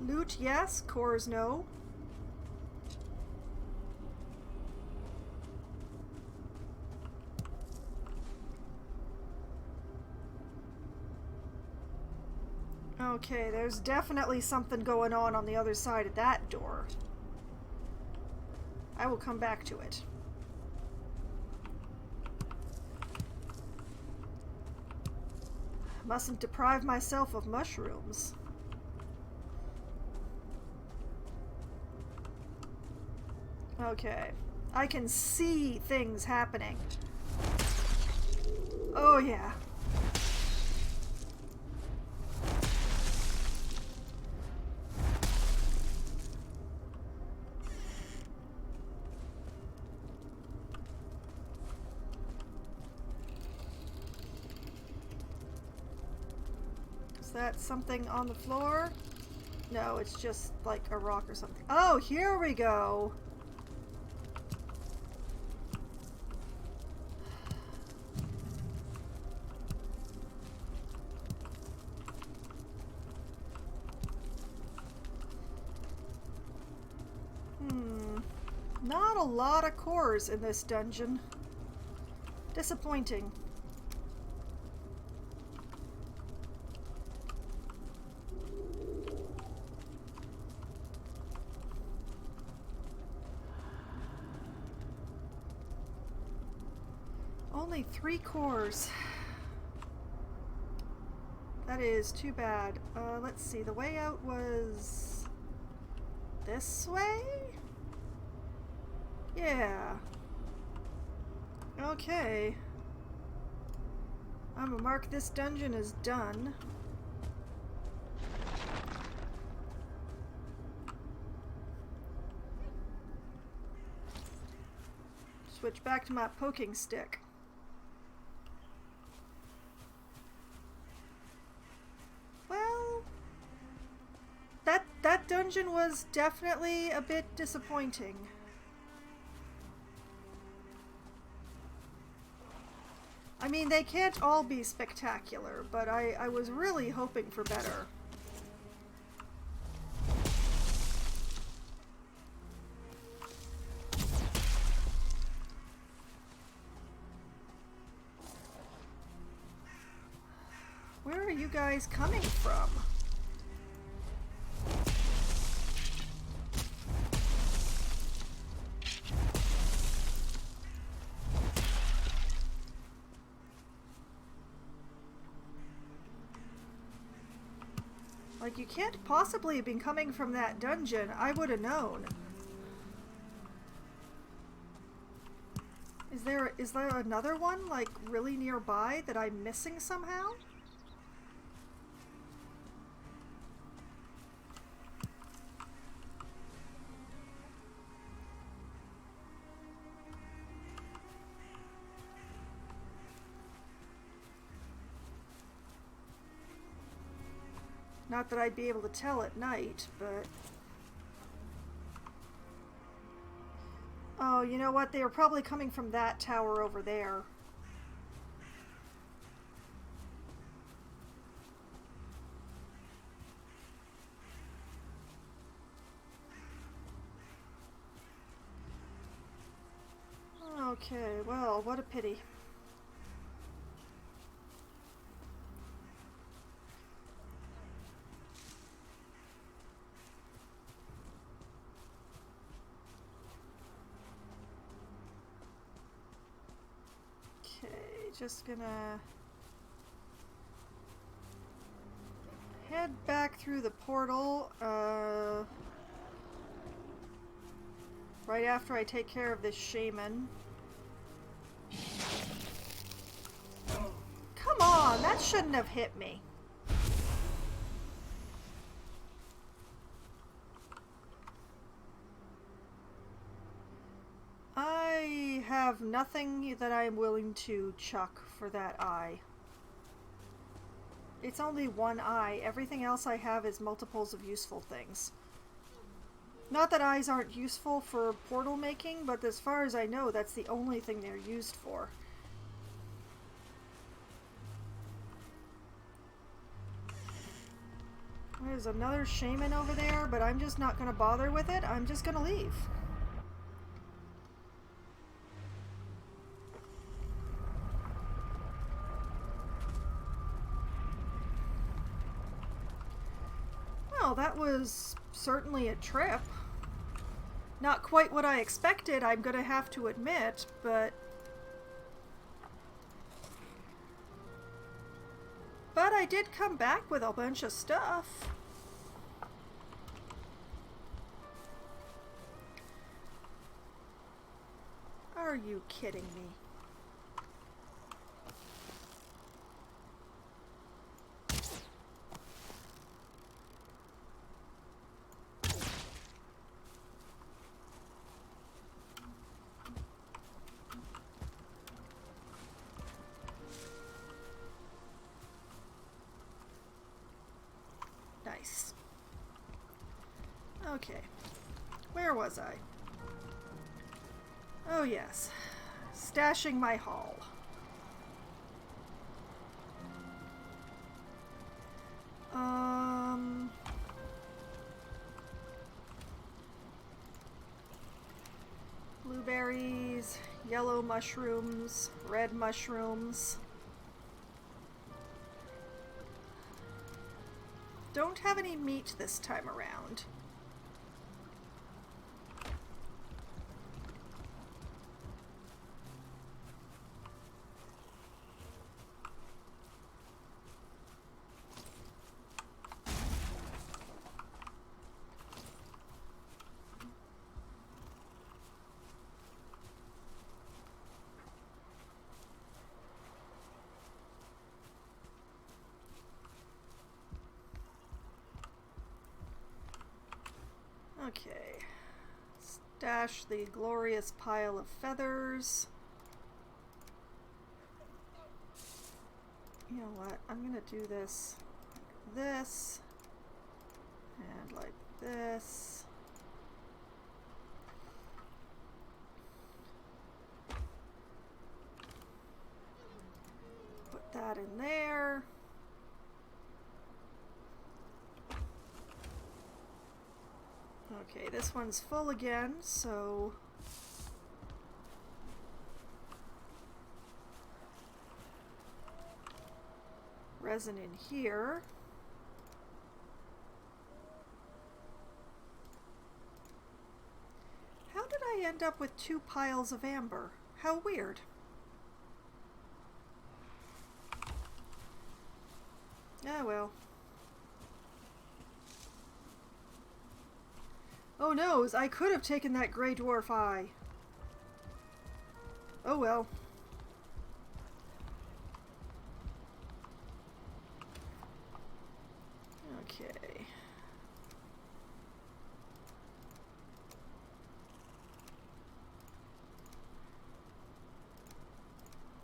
Loot, yes. Cores, no. Okay, there's definitely something going on the other side of that door. I will come back to it. Mustn't deprive myself of mushrooms. Okay. I can see things happening. Oh yeah. Is that something on the floor? No, it's just like a rock or something. Oh, here we go. Not a lot of cores in this dungeon. Disappointing. Only 3 cores. That is too bad. Let's see. The way out was this way? Yeah. Okay. I'm gonna mark this dungeon as done. Switch back to my poking stick. Well, that dungeon was definitely a bit disappointing. I mean, they can't all be spectacular, but I was really hoping for better. Where are you guys coming from? Like, you can't possibly have been coming from that dungeon. I would have known. Is there another one, like, really nearby that I'm missing somehow? Not that I'd be able to tell at night, but... Oh, you know what? They were probably coming from that tower over there. Okay, well, what a pity. Just gonna head back through the portal right after I take care of this shaman. Come on, that shouldn't have hit me. I have nothing that I'm willing to chuck for that eye. It's only one eye. Everything else I have is multiples of useful things. Not that eyes aren't useful for portal making, but as far as I know, that's the only thing they're used for. There's another shaman over there, but I'm just not going to bother with it. I'm just going to leave. Well, that was certainly a trip. Not quite what I expected, I'm gonna have to admit, but... But I did come back with a bunch of stuff. Are you kidding me? Nice. Okay. Where was I? Oh yes. Stashing my haul. Blueberries, yellow mushrooms, red mushrooms. Don't have any meat this time around. Okay. Dash the glorious pile of feathers. You know what? I'm gonna do this like this and like this. Put that in there. Okay, this one's full again, so resin in here. How did I end up with 2 piles of amber? How weird. Ah, well. Oh no, I could have taken that gray dwarf eye. Oh well. Okay.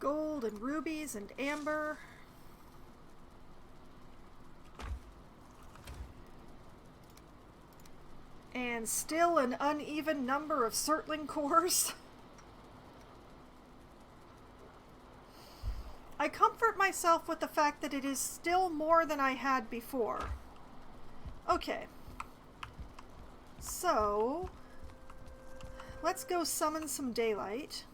Gold and rubies and amber. And still an uneven number of Surtling cores. I comfort myself with the fact that it is still more than I had before. Okay. So, let's go summon some daylight.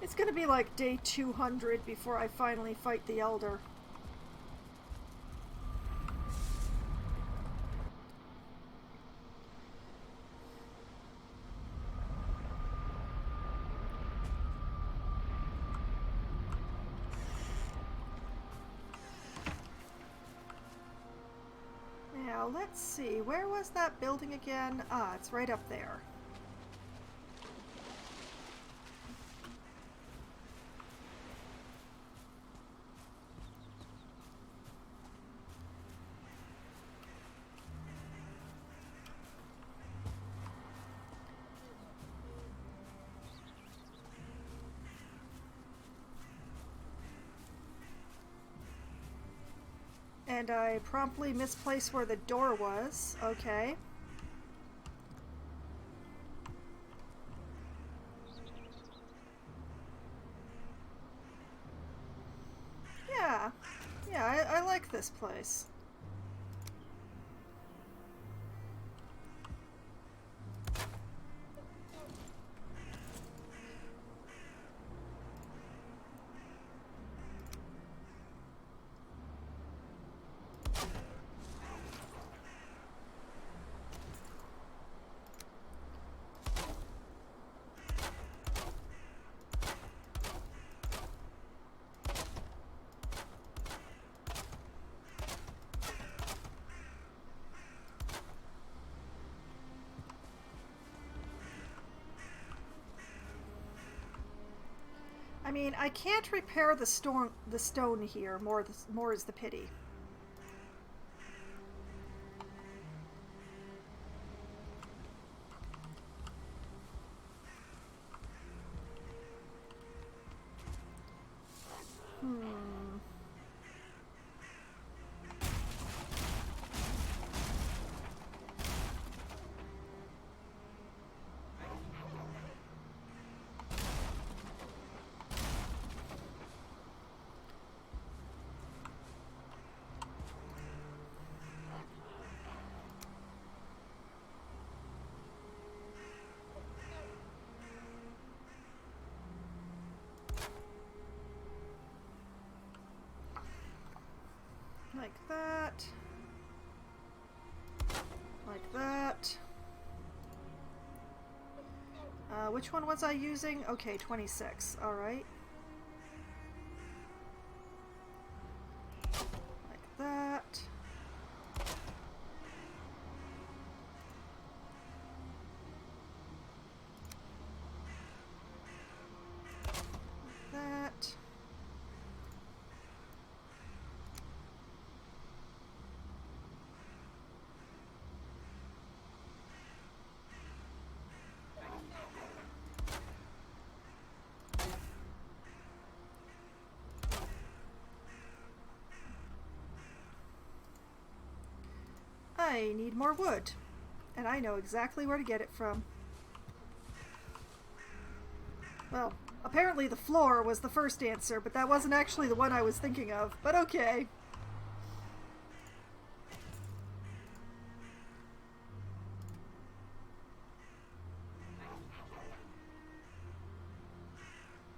It's gonna be like day 200 before I finally fight the Elder. Now, let's see. Where was that building again? Ah, it's right up there. And I promptly misplaced where the door was. Okay. Yeah. Yeah, I like this place. I mean, I can't repair the stone here. More is the pity. Like that. Like that. Which one was I using? Okay, 26. Alright. I need more wood. And I know exactly where to get it from. Well, apparently the floor was the first answer, but that wasn't actually the one I was thinking of. But okay.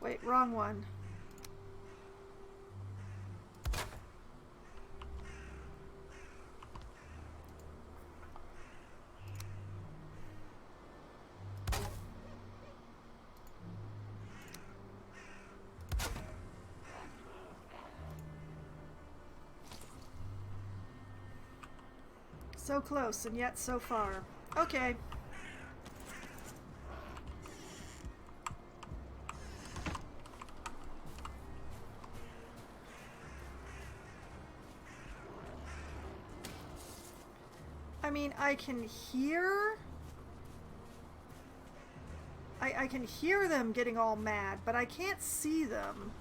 Wait, wrong one. So close and yet so far. Okay. I mean, I can hear... I can hear them getting all mad, but I can't see them.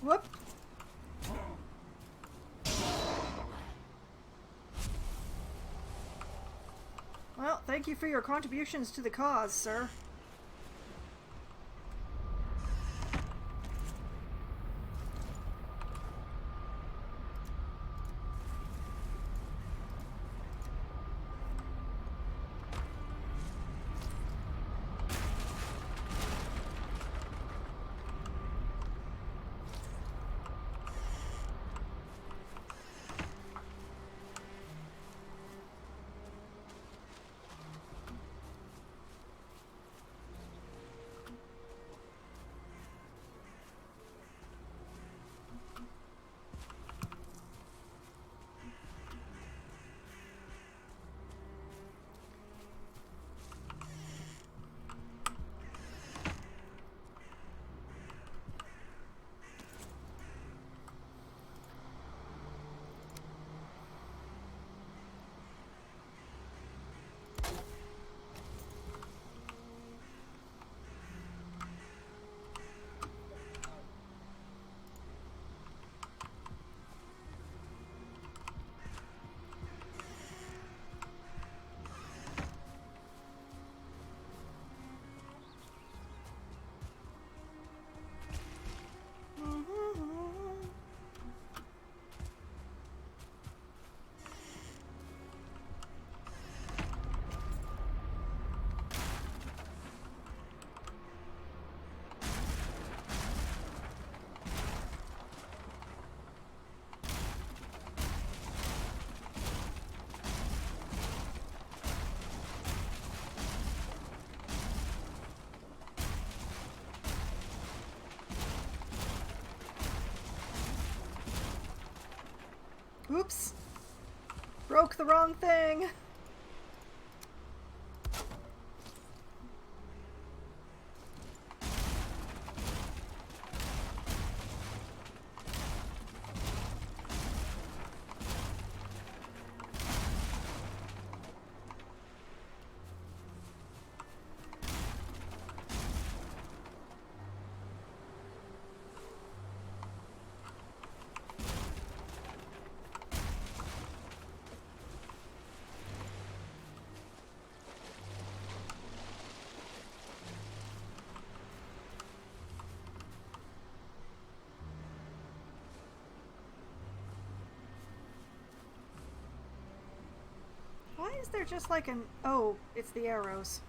Whoop. Well, thank you for your contributions to the cause, sir. Oops. Broke the wrong thing. Why is there just like an... Oh, it's the arrows.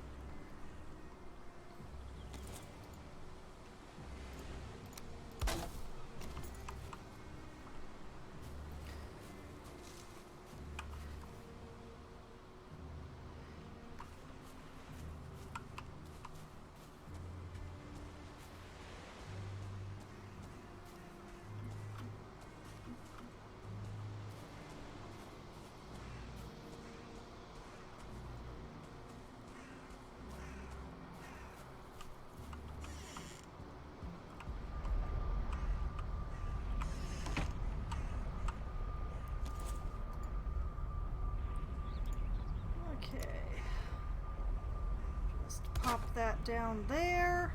pop that down there.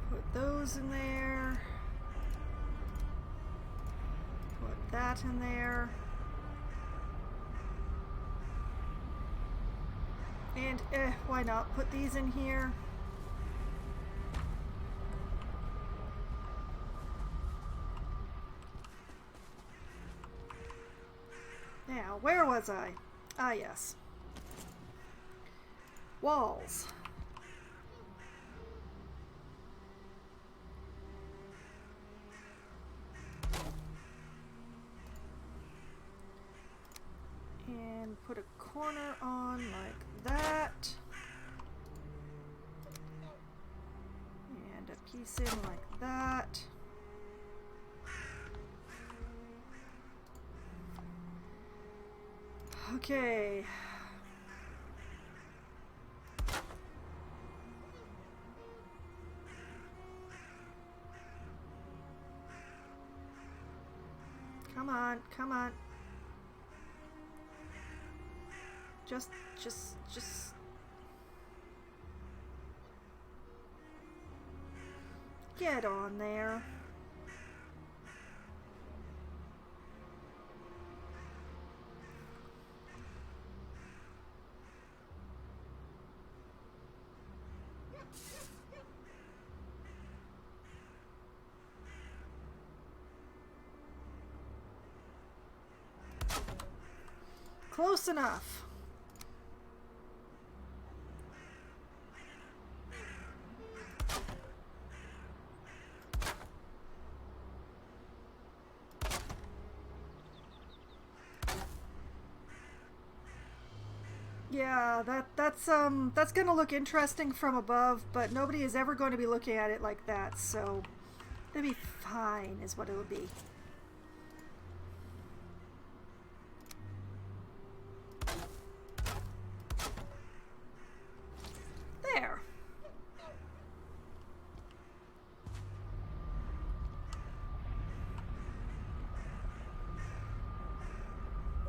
Put those in there. Put that in there. And, why not? Put these in here. Now, where was I? Ah, yes. Walls. And put a corner on like that. And a piece in like that. Okay. Come on, come on. Just get on there. Close enough. Yeah, that's gonna look interesting from above, but nobody is ever going to be looking at it like that, so it'll be fine, is what it'll be. There.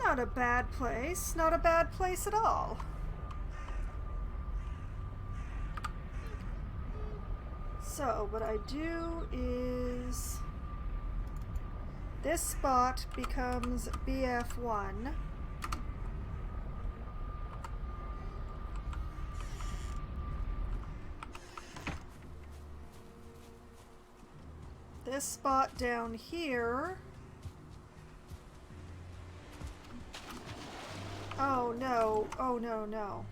Not a bad place. Not a bad place at all. So, what I do is this spot becomes BF1. This spot down here. Oh no, oh no, no.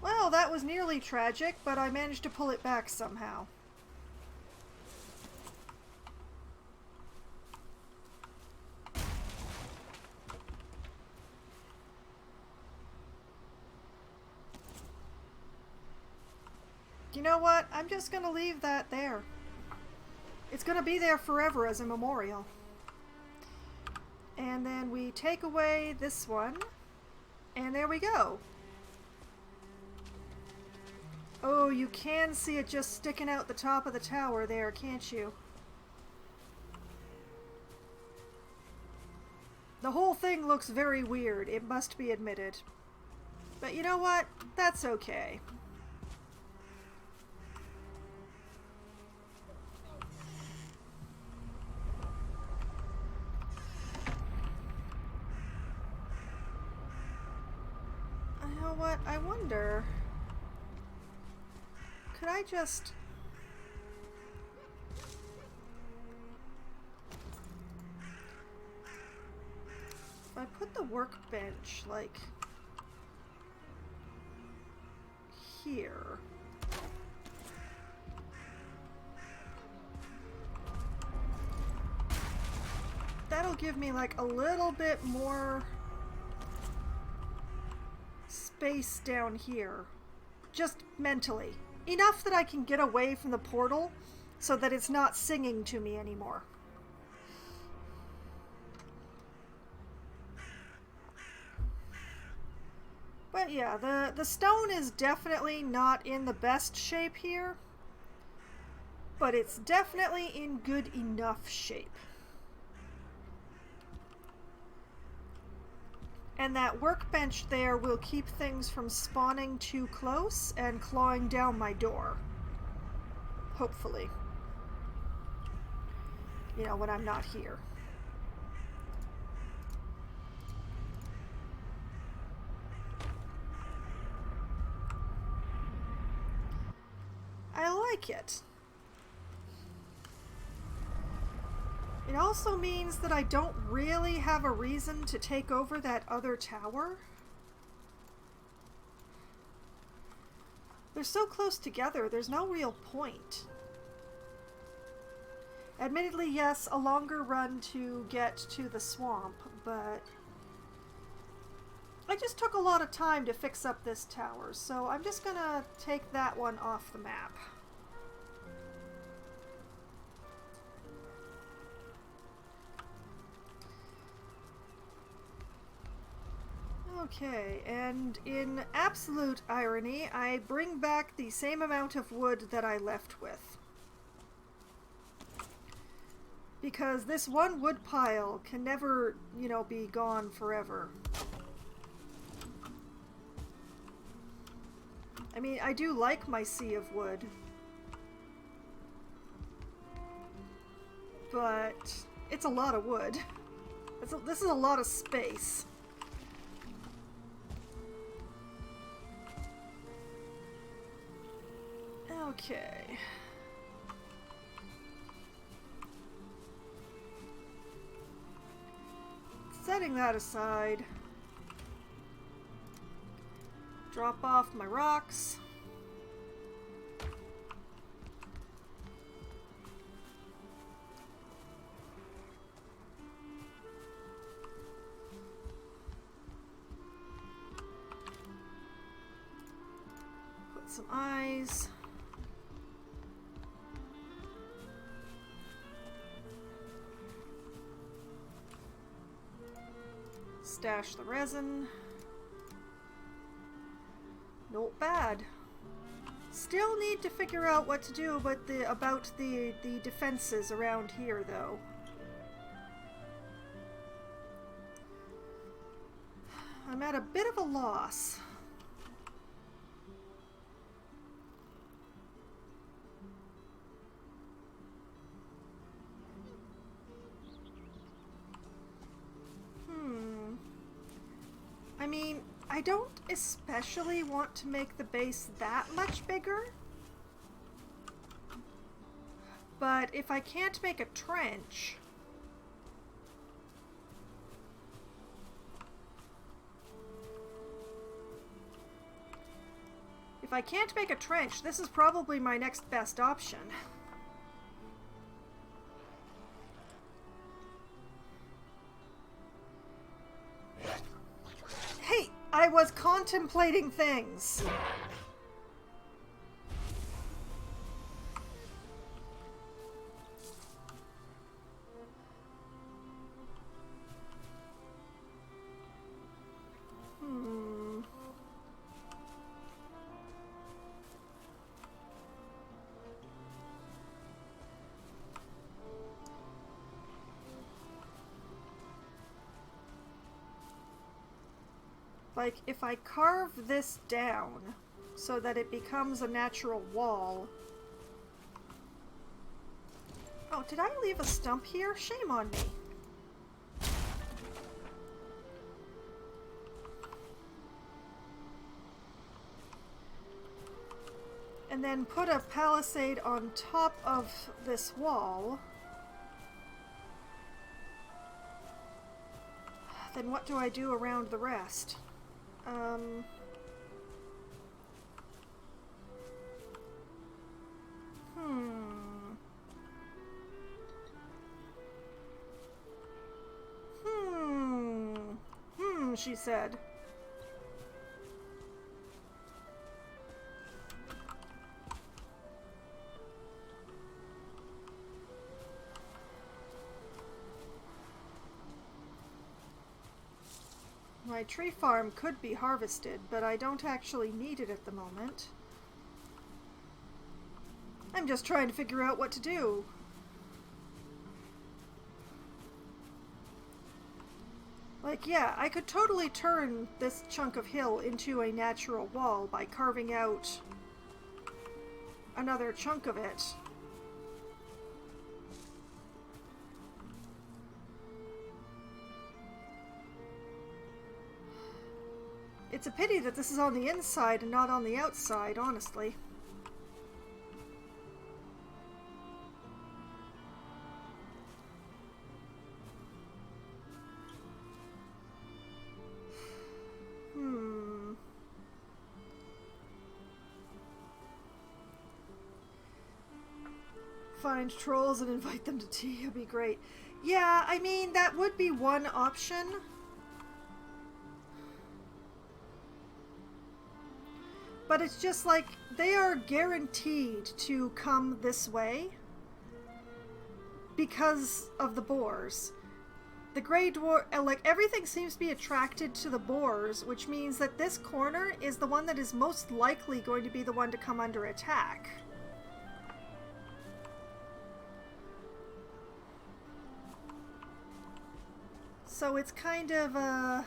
Well, that was nearly tragic, but I managed to pull it back somehow. You know what? I'm just gonna leave that there. It's gonna be there forever as a memorial. And then we take away this one, and there we go. Oh, you can see it just sticking out the top of the tower there, can't you? The whole thing looks very weird, it must be admitted. But you know what? That's okay. You know what? I wonder... Could I just... If I put the workbench, like... here... That'll give me, like, a little bit more... space down here. Just mentally. Enough that I can get away from the portal so that it's not singing to me anymore. But yeah, the stone is definitely not in the best shape here, but it's definitely in good enough shape. And that workbench there will keep things from spawning too close and clawing down my door. Hopefully. You know, when I'm not here. I like it. It also means that I don't really have a reason to take over that other tower. They're so close together, there's no real point. Admittedly, yes, a longer run to get to the swamp, but I just took a lot of time to fix up this tower, so I'm just gonna take that one off the map. Okay, and in absolute irony, I bring back the same amount of wood that I left with. Because this one wood pile can never, you know, be gone forever. I mean, I do like my sea of wood. But it's a lot of wood. This is a lot of space. Okay. Setting that aside. Drop off my rocks. Put some eyes. Stash the resin. Not bad. Still need to figure out what to do about the defenses around here, though. I'm at a bit of a loss. I mean, I don't especially want to make the base that much bigger. But if I can't make a trench... If I can't make a trench, this is probably my next best option. Hey, I was contemplating things. Like, if I carve this down so that it becomes a natural wall... Oh, did I leave a stump here? Shame on me. And then put a palisade on top of this wall. Then what do I do around the rest? She said. My tree farm could be harvested, but I don't actually need it at the moment. I'm just trying to figure out what to do. Like, yeah, I could totally turn this chunk of hill into a natural wall by carving out another chunk of it. It's a pity that this is on the inside and not on the outside, honestly. Find trolls and invite them to tea. It'd be great. Yeah, I mean, that would be one option. But it's just like, they are guaranteed to come this way because of the boars. The Grey Dwarf, like, everything seems to be attracted to the boars, which means that this corner is the one that is most likely going to be the one to come under attack. So it's kind of,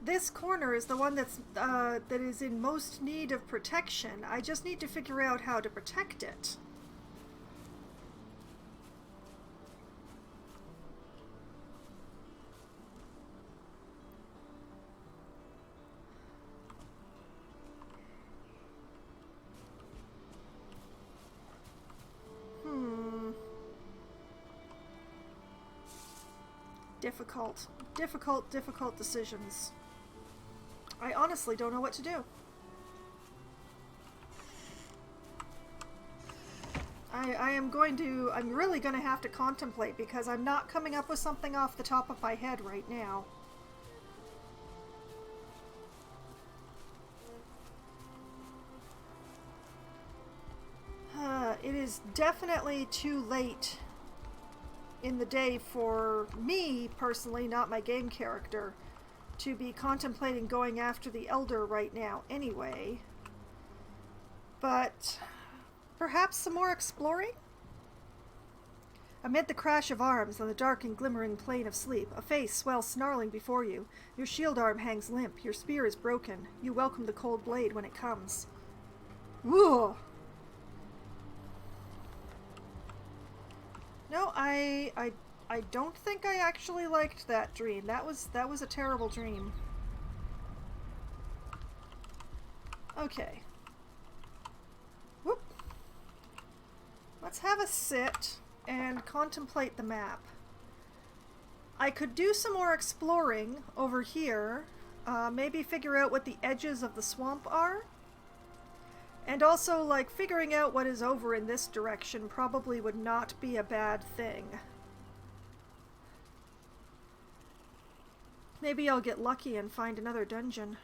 this corner is the one that's, that is in most need of protection. I just need to figure out how to protect it. Difficult decisions. I honestly don't know what to do. I'm really going to have to contemplate because I'm not coming up with something off the top of my head right now. It is definitely too late in the day for me, personally, not my game character, to be contemplating going after the Elder right now anyway. But perhaps some more exploring? Amid the crash of arms on the dark and glimmering plain of sleep, a face swells snarling before you. Your shield arm hangs limp, your spear is broken. You welcome the cold blade when it comes. Whoa! No, I don't think I actually liked that dream. That was a terrible dream. Okay. Whoop. Let's have a sit and contemplate the map. I could do some more exploring over here. Maybe figure out what the edges of the swamp are. And also, like, figuring out what is over in this direction probably would not be a bad thing. Maybe I'll get lucky and find another dungeon.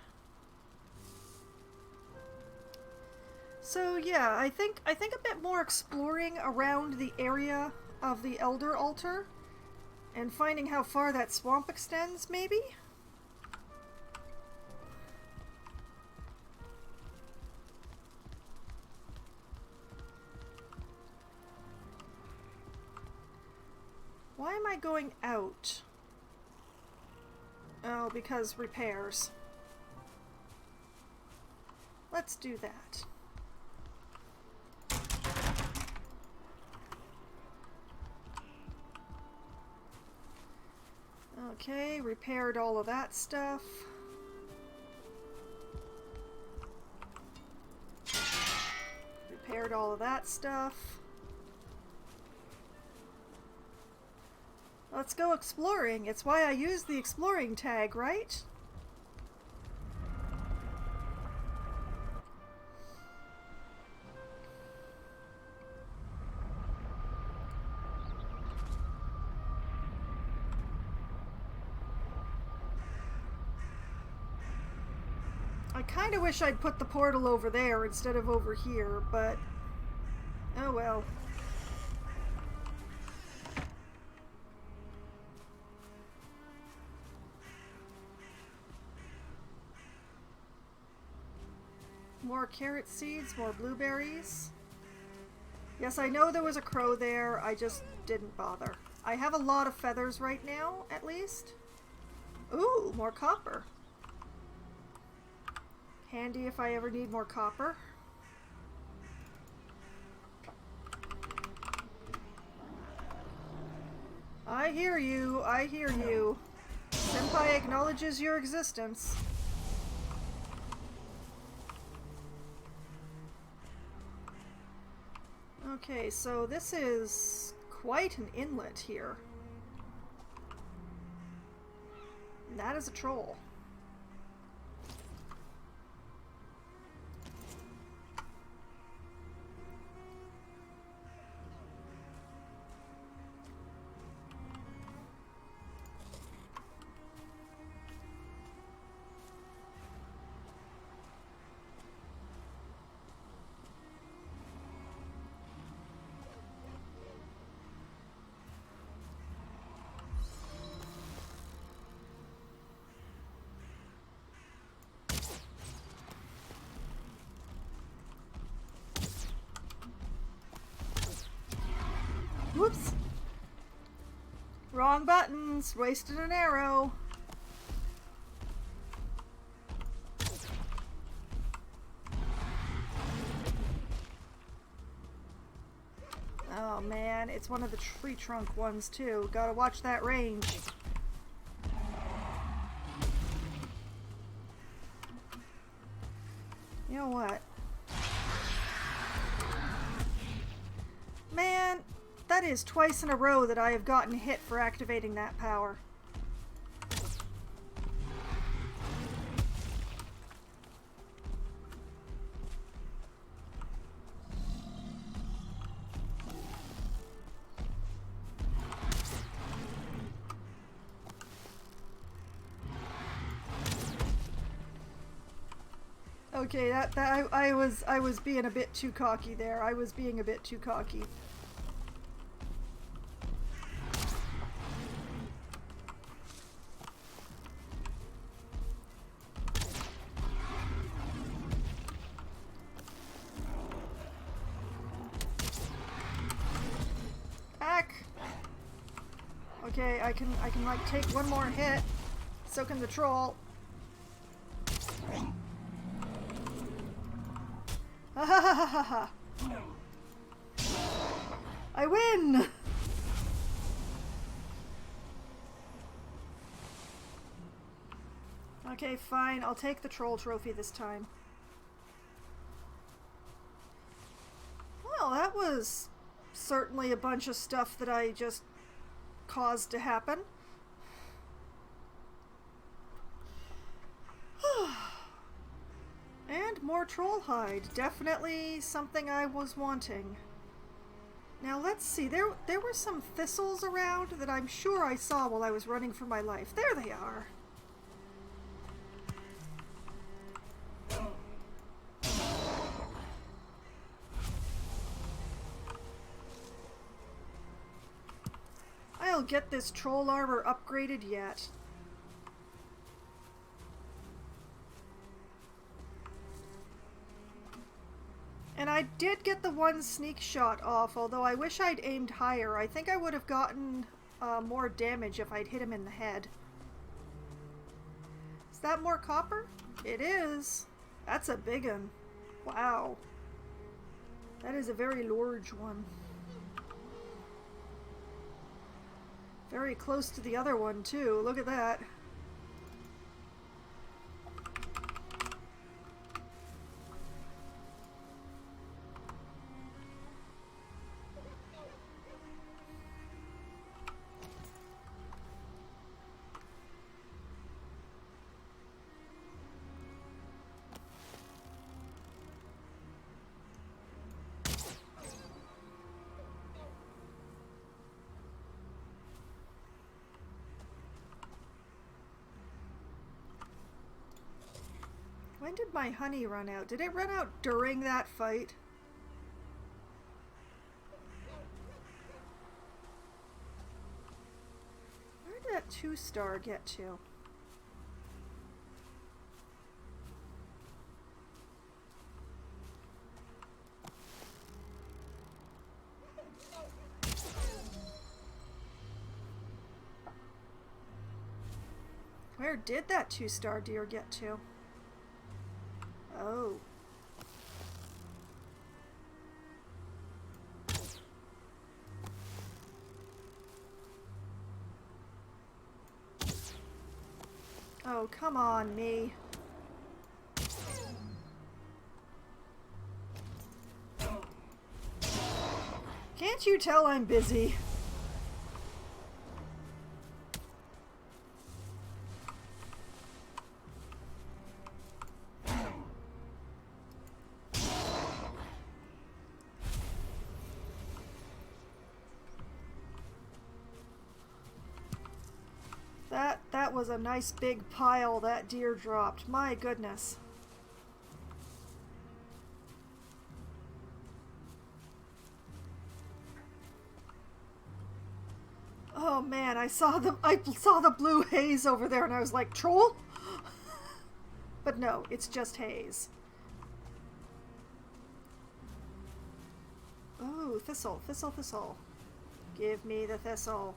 So yeah, I think a bit more exploring around the area of the Elder Altar and finding how far that swamp extends, maybe? Why am I going out? Oh, because repairs. Let's do that. Okay, repaired all of that stuff. Repaired all of that stuff. Let's go exploring. It's why I use the exploring tag, right? I kind of wish I'd put the portal over there instead of over here, but oh well. more carrot seeds, more blueberries. Yes, I know there was a crow there. I just didn't bother. I have a lot of feathers right now, at least. Ooh, more copper. Handy if I ever need more copper. I hear you. I hear you. Senpai acknowledges your existence. Okay, so this is quite an inlet here. And that is a troll. Whoops! Wrong buttons! Wasted an arrow! Oh man, it's one of the tree trunk ones too. Gotta watch that range. You know what? Man, that is twice in a row that I have gotten hit for activating that power. Okay, I was being a bit too cocky there. I was being a bit too cocky. Back. Okay, I can like take one more hit. So can the troll. Ha ha ha ha ha! I win! Okay, fine. I'll take the troll trophy this time. Well, that was certainly a bunch of stuff that I just caused to happen. And more troll hide. Definitely something I was wanting. Now let's see. There were some thistles around that I'm sure I saw while I was running for my life. There they are. I'll get this troll armor upgraded yet. And I did get the one sneak shot off, although I wish I'd aimed higher. I think I would have gotten more damage if I'd hit him in the head. Is that more copper? It is. That's a big one. Wow. That is a very large one. Very close to the other one, too. Look at that. When did my honey run out? Did it run out during that fight? Where did that 2-star get to? Where did that 2-star deer get to? Oh. Oh, come on, me. Can't you tell I'm busy? That was a nice big pile that deer dropped. My goodness. Oh man, I saw the blue haze over there and I was like, troll? But no, it's just haze. Oh, thistle, thistle, thistle. Give me the thistle.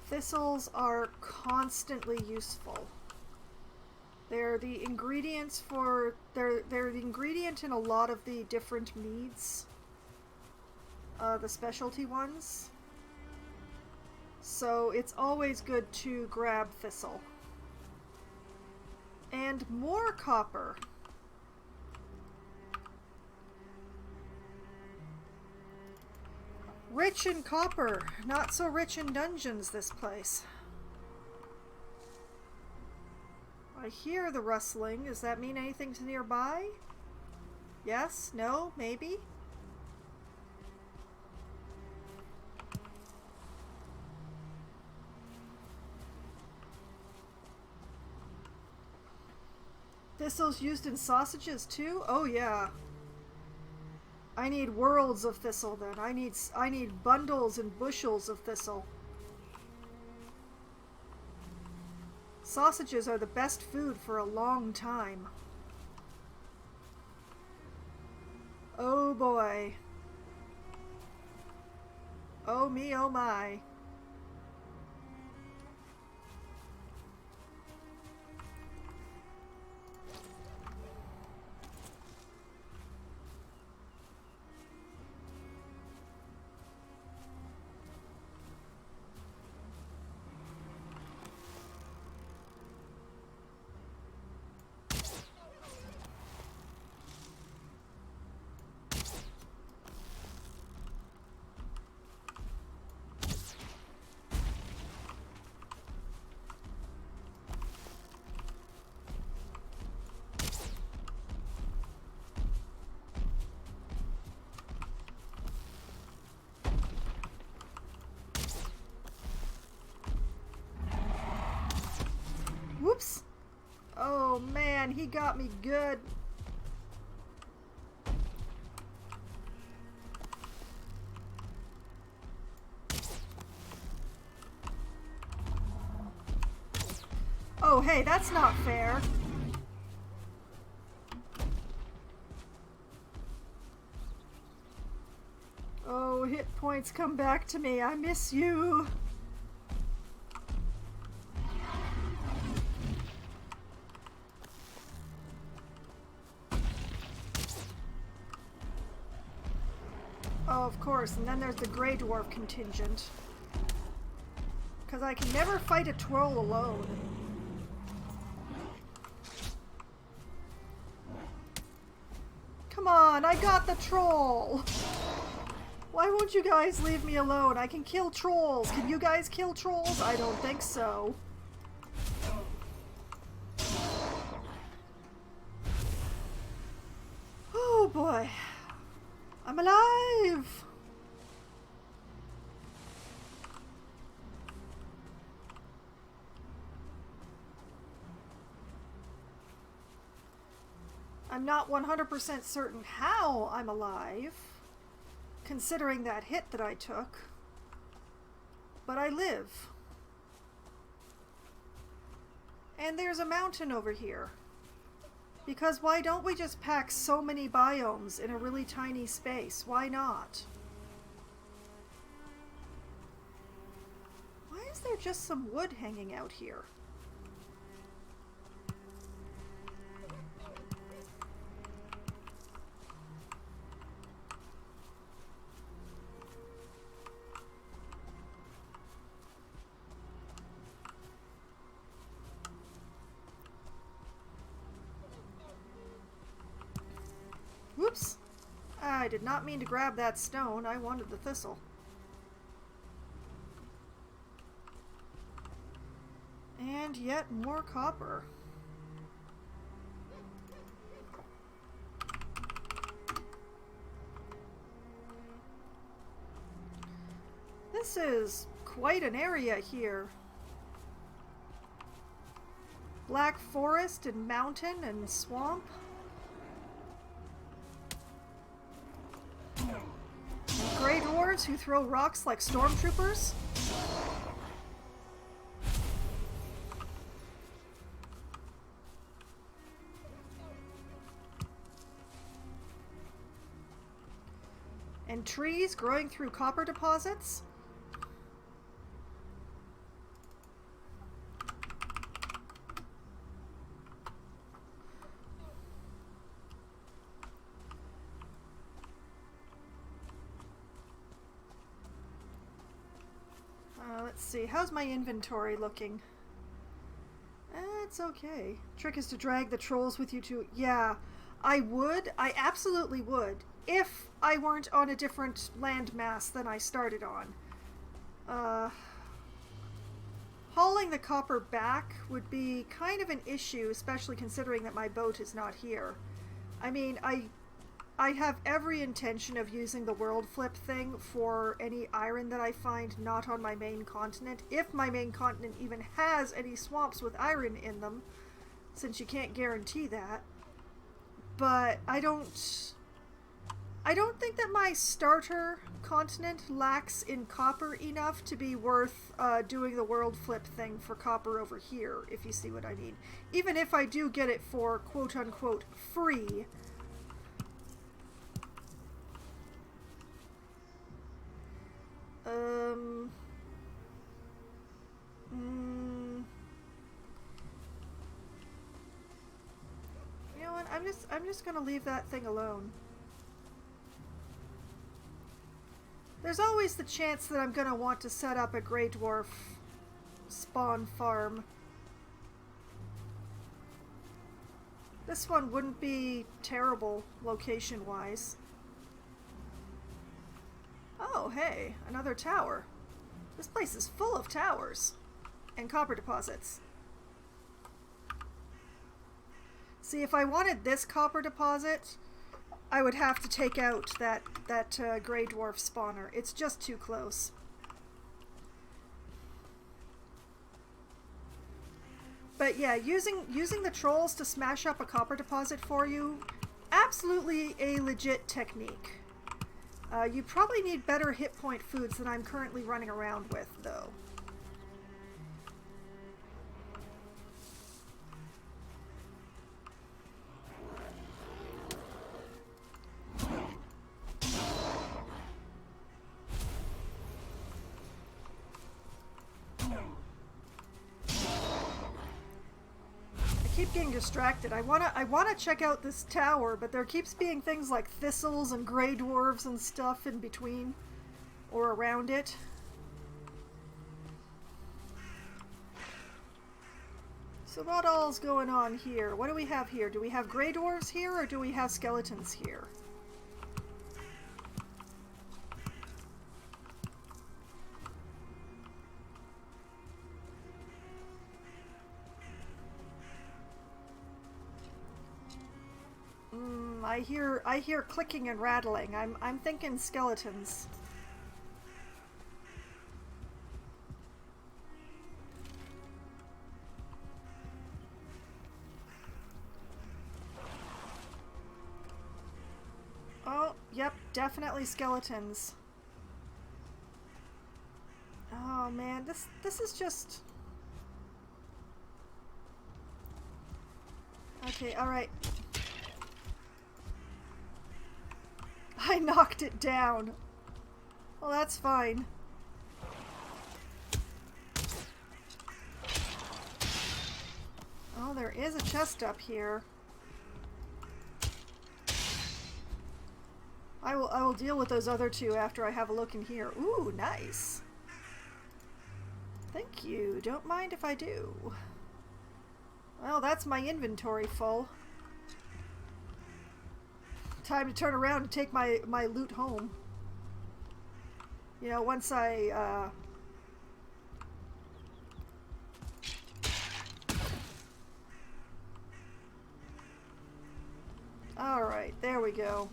Thistles are constantly useful. They're the ingredients for they're the ingredient in a lot of the different meads. The specialty ones. So it's always good to grab thistle. And more copper. Rich in copper, not so rich in dungeons, this place. I hear the rustling. Does that mean anything to nearby? Yes? No? Maybe? Thistle's used in sausages too? Oh yeah. I need worlds of thistle then. I need bundles and bushels of thistle. Sausages are the best food for a long time. Oh boy. Oh me, oh my. Whoops! Oh man, he got me good. Oh hey, that's not fair. Oh, hit points, come back to me. I miss you. Oh, of course, and then there's the Grey Dwarf contingent. Because I can never fight a troll alone. Come on, I got the troll! Why won't you guys leave me alone? I can kill trolls. Can you guys kill trolls? I don't think so. Oh boy. I'm alive! I'm not 100% certain how I'm alive, considering that hit that I took, but I live. And there's a mountain over here. Because why don't we just pack so many biomes in a really tiny space? Why not? is there just some wood hanging out here? Whoops! I did not mean to grab that stone. I wanted the thistle. And yet more copper. This is quite an area here. Black forest and mountain and swamp. Grey dwarves who throw rocks like stormtroopers. And trees growing through copper deposits. Let's see, how's my inventory looking? It's okay. Trick is to drag the trolls with you too. Yeah, I would. I absolutely would. If I weren't on a different landmass than I started on. Hauling the copper back would be kind of an issue, especially considering that my boat is not here. I mean, I have every intention of using the world flip thing for any iron that I find not on my main continent, if my main continent even has any swamps with iron in them, since you can't guarantee that. But I don't think that my starter continent lacks in copper enough to be worth doing the world flip thing for copper over here, if you see what I mean. Even if I do get it for quote-unquote free. You know what? I'm just gonna leave that thing alone. There's always the chance that I'm gonna want to set up a Grey Dwarf spawn farm. This one wouldn't be terrible location-wise. Oh, hey, another tower. This place is full of towers and copper deposits. See, if I wanted this copper deposit, I would have to take out that Grey Dwarf spawner. It's just too close. But yeah, using the trolls to smash up a copper deposit for you, absolutely a legit technique. You probably need better hit point foods than I'm currently running around with, though. Keep getting distracted. I wanna check out this tower, but there keeps being things like thistles and grey dwarves and stuff in between or around it. So what all's going on here? What do we have here? Do we have grey dwarves here or do we have skeletons here? I hear clicking and rattling. I'm thinking skeletons. Oh, yep, definitely skeletons. Oh man, this is just... Okay, alright. I knocked it down. Well, that's fine. Oh, there is a chest up here. I will deal with those other two after I have a look in here. Ooh, nice. Thank you. Don't mind if I do. Well, that's my inventory full. Time to turn around and take my loot home. You know, once I, Alright, there we go.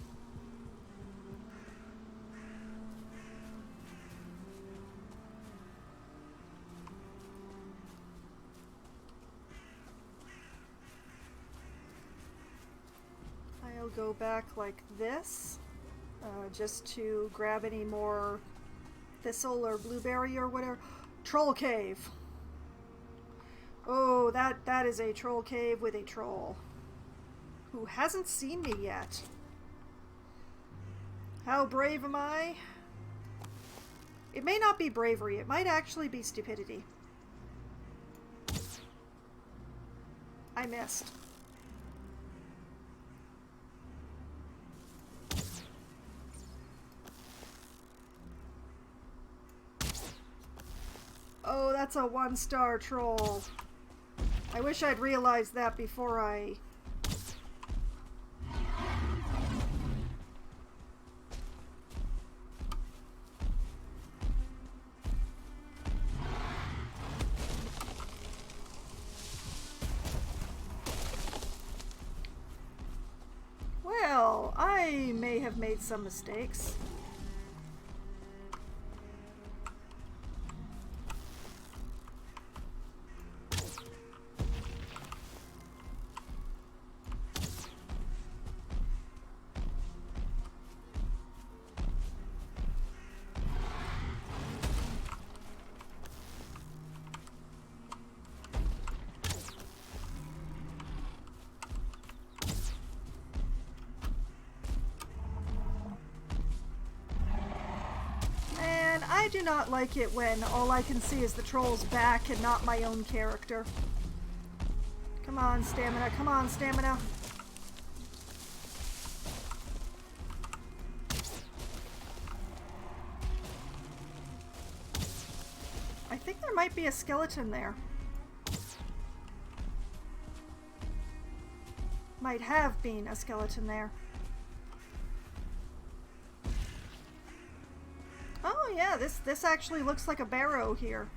I'll go back like this, just to grab any more thistle or blueberry or whatever. Troll cave. Oh, that is a troll cave with a troll who hasn't seen me yet. How brave am I? It may not be bravery. It might actually be stupidity. I missed. Oh, that's a 1-star troll. I wish I'd realized that before I... Well, I may have made some mistakes. I do not like it when all I can see is the troll's back and not my own character. Come on, stamina. Come on, stamina. I think there might be a skeleton there. Might have been a skeleton there. Oh yeah, this actually looks like a barrow here.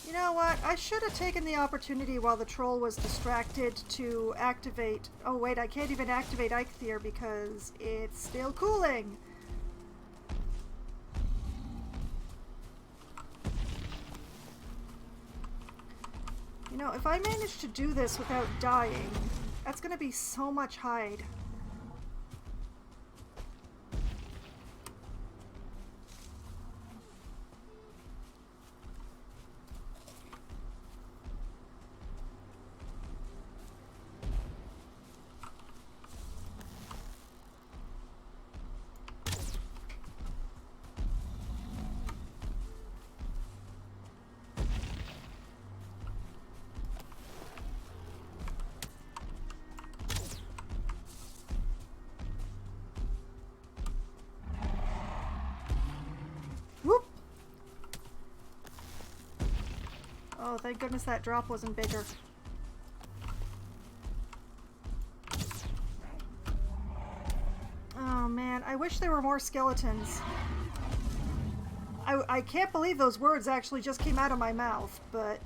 You know what? I should have taken the opportunity while the troll was distracted to activate... Oh wait, I can't even activate Eikthyr because it's still cooling! You know, if I manage to do this without dying, that's gonna be so much hide. Whoop! Oh, thank goodness that drop wasn't bigger. Oh man, I wish there were more skeletons. I can't believe those words actually just came out of my mouth, but...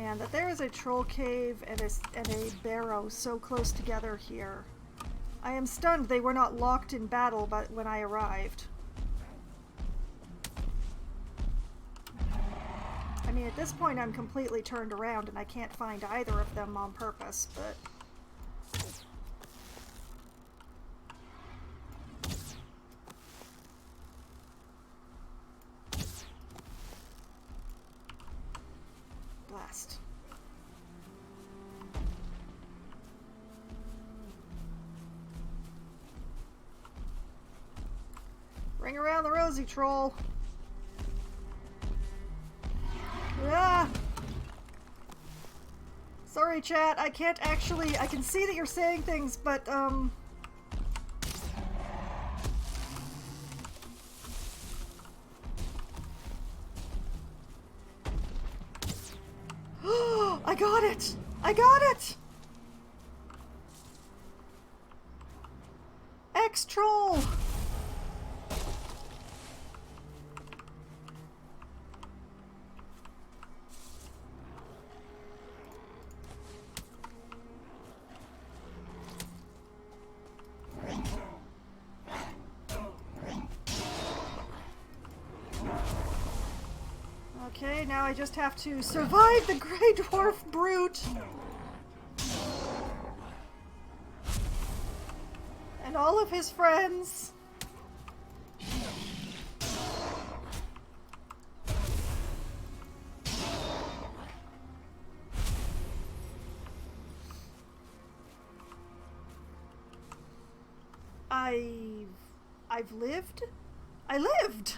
Man, that there is a troll cave and a barrow so close together here. I am stunned they were not locked in battle but when I arrived. I mean, at this point I'm completely turned around and I can't find either of them on purpose, but... Blast. Ring around the rosy, troll. Ah! Sorry, chat. I can't actually... I can see that you're saying things, but, I got it! I got it! X-Troll! Okay, now I just have to survive the Grey Dwarf Brute! And all of his friends! I've lived? I lived!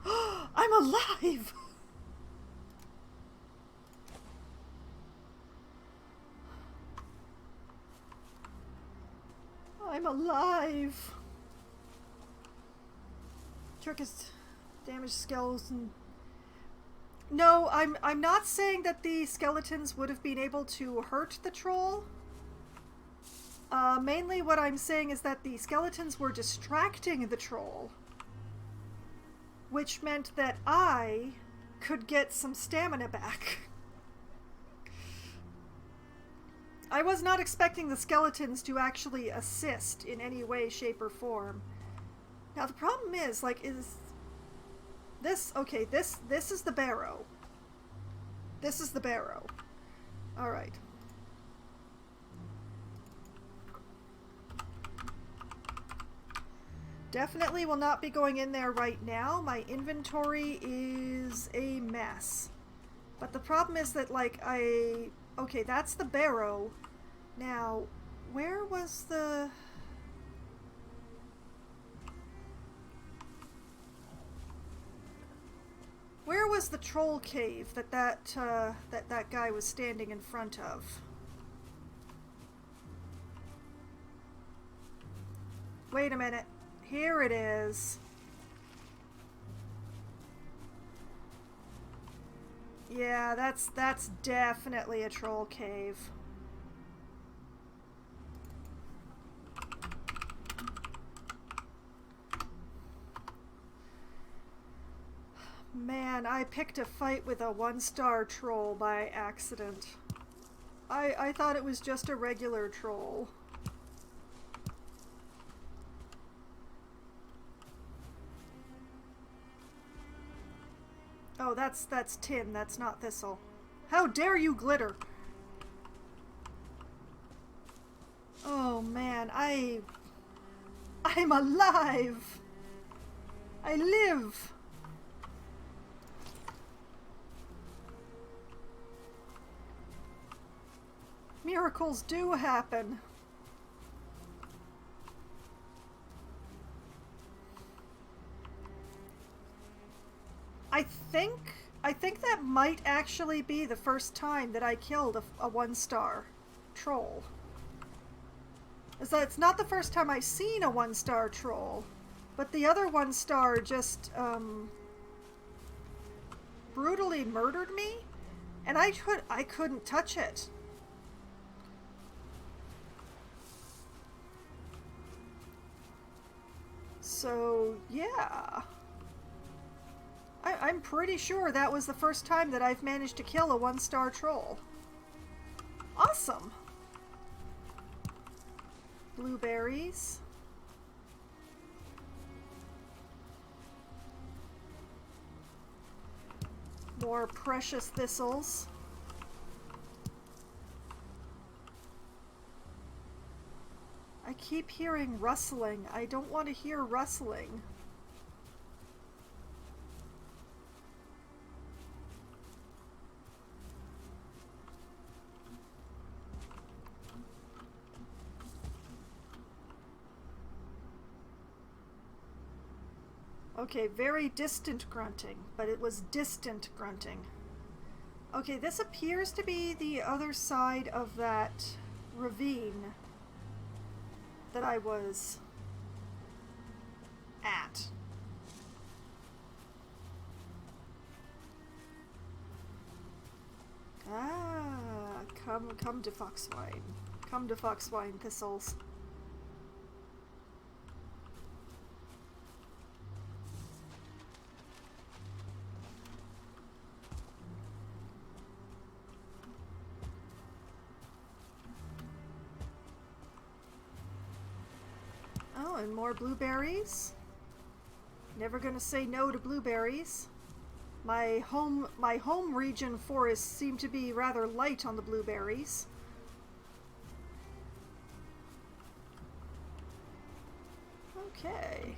I'm alive! I'm alive! Trick is damaged skeleton. No, I'm not saying that the skeletons would have been able to hurt the troll. Mainly what I'm saying is that the skeletons were distracting the troll, which meant that I could get some stamina back. I was not expecting the skeletons to actually assist in any way, shape, or form. Now the problem is, like, is this... Okay, this is the barrow. This is the barrow. Alright. Definitely will not be going in there right now. My inventory is a mess. But the problem is that, like, okay, that's the barrow. Now, where was the... Where was the troll cave that guy was standing in front of? Wait a minute. Here it is. Yeah, that's definitely a troll cave. Man, I picked a fight with a 1-star troll by accident. I thought it was just a regular troll. Oh, that's tin, that's not thistle. How dare you, glitter! Oh man, I'm alive! I live! Miracles do happen. I think that might actually be the first time that I killed a 1-star troll. It's not the first time I've seen a 1-star troll, but the other 1-star just brutally murdered me, and I couldn't touch it. So yeah. I'm pretty sure that was the first time that I've managed to kill a 1-star troll. Awesome! Blueberries. More precious thistles. I keep hearing rustling. I don't want to hear rustling. Okay, very distant grunting, but it was distant grunting. Okay, this appears to be the other side of that ravine that I was at. Ah, come to Foxwine. Come to Foxwine thistles. Oh, and more blueberries. Never gonna say no to blueberries. My home region forests seem to be rather light on the blueberries. Okay.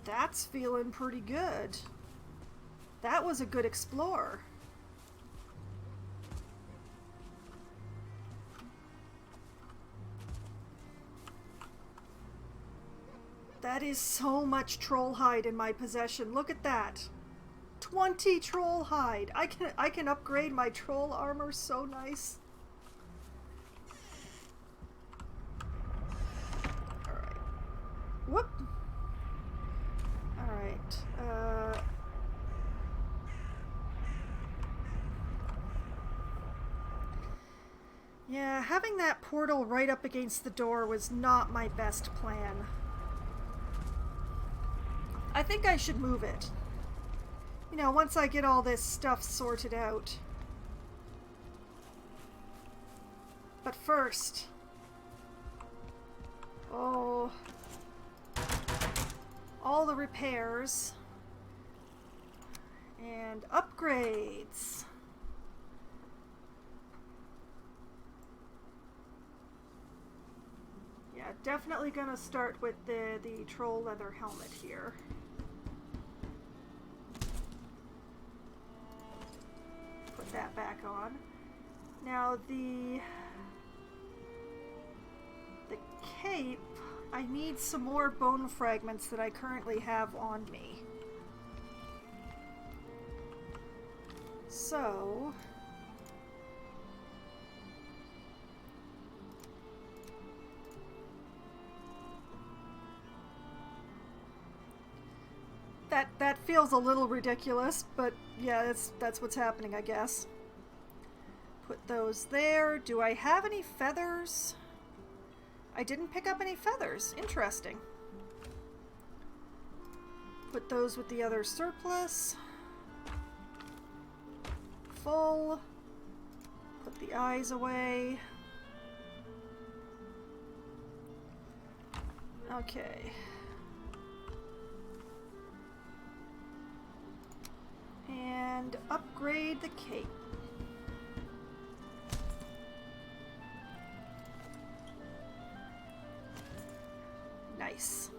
That's feeling pretty good. That was a good explore. That is so much troll hide in my possession. Look at that. 20 troll hide. I can upgrade my troll armor so nice. Alright. Whoop. Alright. Yeah, having that portal right up against the door was not my best plan. I think I should move it. You know, once I get all this stuff sorted out. But first... Oh... all the repairs. And upgrades. Yeah, definitely gonna start with the troll leather helmet here. Put that back on. Now the cape, I need some more bone fragments that I currently have on me. So that feels a little ridiculous, but yeah, that's what's happening, I guess. Put those there. Do I have any feathers? I didn't pick up any feathers. Interesting. Put those with the other surplus. Full. Put the eyes away. Okay. And upgrade the cape. Nice.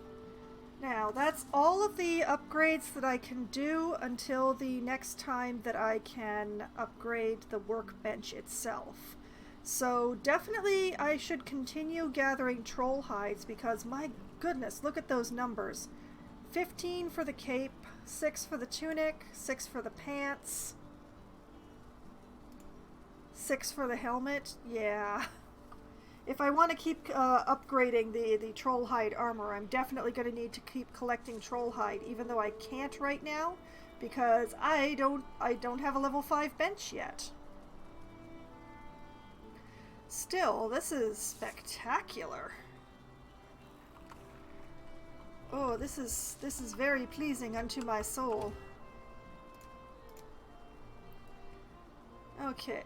Now, that's all of the upgrades that I can do until the next time that I can upgrade the workbench itself. So definitely I should continue gathering troll hides because my goodness, look at those numbers. 15 for the cape, 6 for the tunic, 6 for the pants, 6 for the helmet. Yeah. If I want to keep upgrading the troll hide armor, I'm definitely going to need to keep collecting troll hide, even though I can't right now because I don't have a level 5 bench yet. Still, this is spectacular. Oh, this is very pleasing unto my soul. Okay.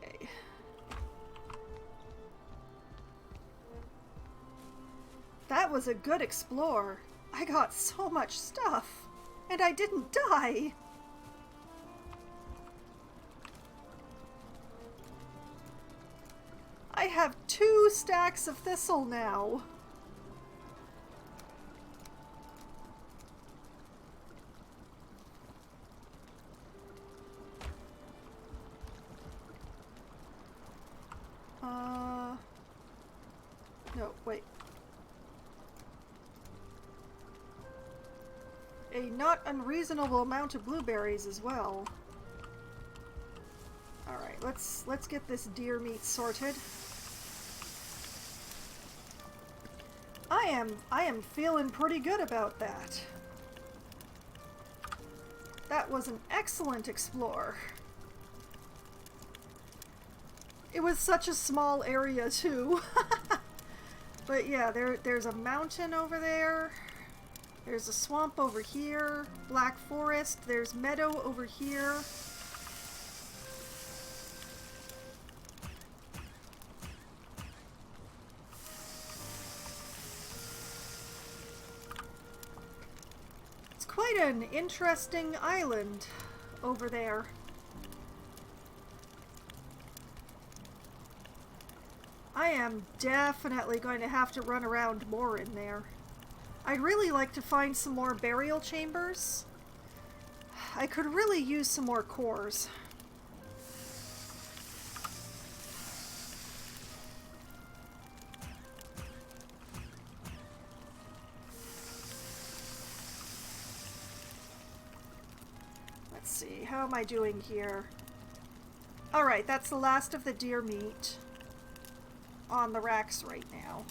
That was a good explore. I got so much stuff, and I didn't die. I have 2 stacks of thistle now. No, wait. A not unreasonable amount of blueberries as well. Alright, let's get this deer meat sorted. I am feeling pretty good about that. That was an excellent explore. It was such a small area too. But yeah, there's a mountain over there. There's a swamp over here. Black forest. There's meadow over here. It's quite an interesting island over there. I am definitely going to have to run around more in there. I'd really like to find some more burial chambers. I could really use some more cores. Let's see, how am I doing here? Alright, that's the last of the deer meat on the racks right now.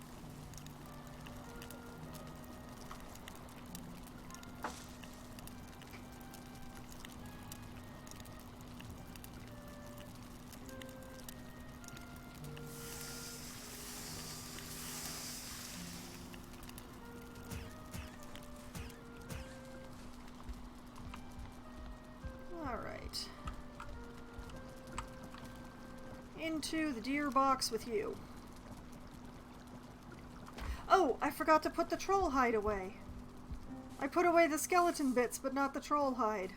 Alright. Into the deer box with you. Oh, I forgot to put the troll hide away. I put away the skeleton bits, but not the troll hide.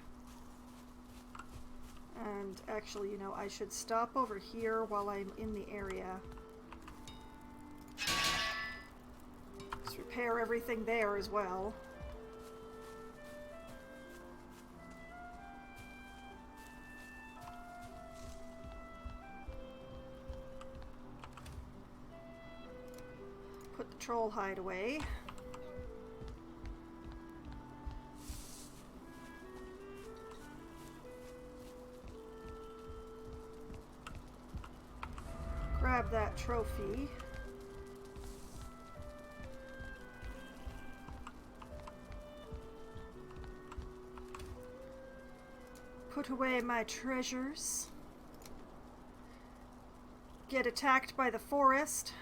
And actually, you know, I should stop over here while I'm in the area. Just repair everything there as well. Put the troll hide away. Grab that trophy. Put away my treasures. Get attacked by the forest.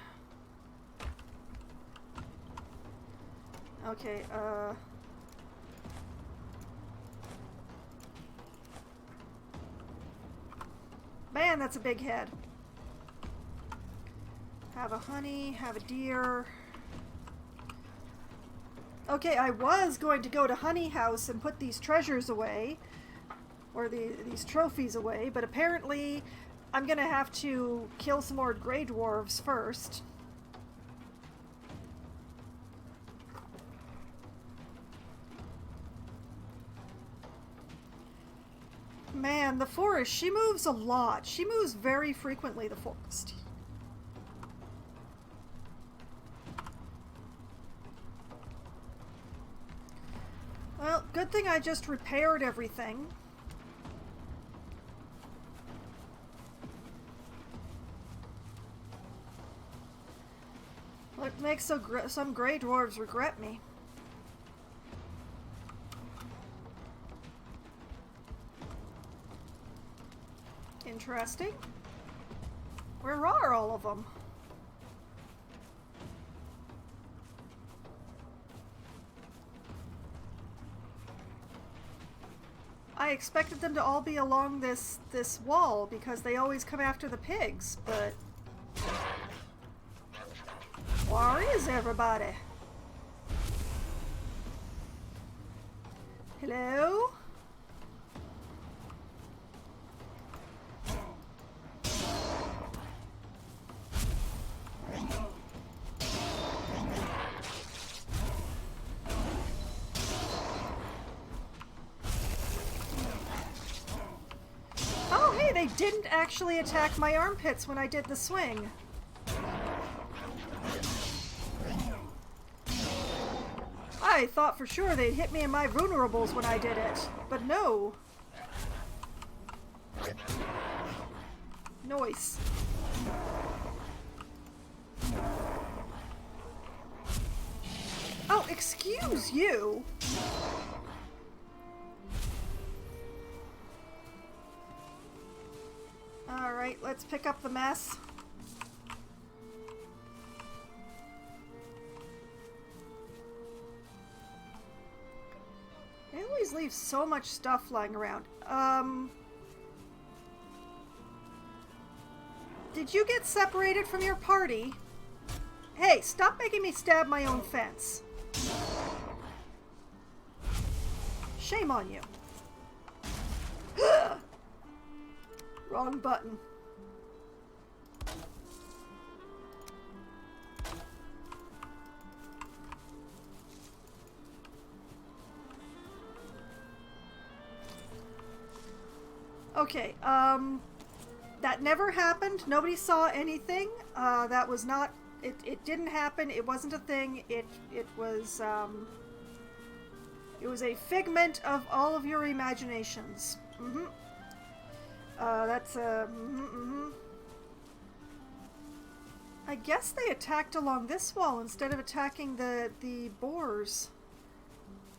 Okay, man, that's a big head. Have a honey, have a deer. Okay, I was going to go to Honey House and put these treasures away, or these trophies away, but apparently I'm gonna have to kill some more Grey Dwarves first. Man, the forest, she moves a lot. She moves very frequently, the forest. Well, good thing I just repaired everything. It makes some Grey Dwarves regret me. Interesting. Where are all of them? I expected them to all be along this wall because they always come after the pigs, but where is everybody? Hello? Oh, hey, they didn't actually attack my armpits when I did the swing. I thought for sure they'd hit me in my vulnerables when I did it, but no. Noise. Oh, excuse you. Alright, let's pick up the mess. They always leave so much stuff lying around. Did you get separated from your party? Hey, stop making me stab my own fence. Shame on you. Wrong button. Okay, that never happened. Nobody saw anything. That was not, it didn't happen. It wasn't a thing. It was a figment of all of your imaginations. Mm-hmm. That's I guess they attacked along this wall instead of attacking the boars.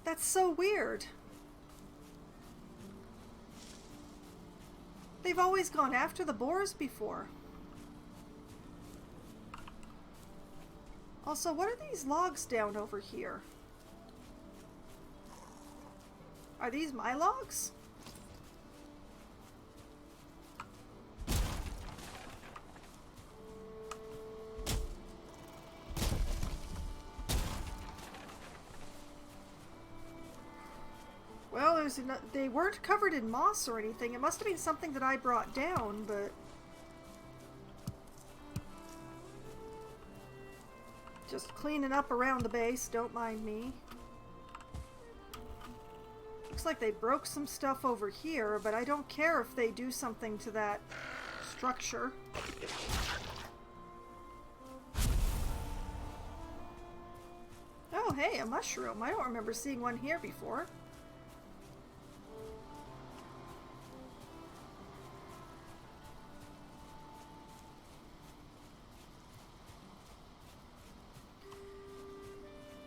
That's so weird. They've always gone after the boars before. Also, what are these logs down over here? Are these my logs? Well, they weren't covered in moss or anything. It must have been something that I brought down, but just cleaning up around the base, don't mind me. Looks like they broke some stuff over here, but I don't care if they do something to that structure. Oh, hey, a mushroom. I don't remember seeing one here before.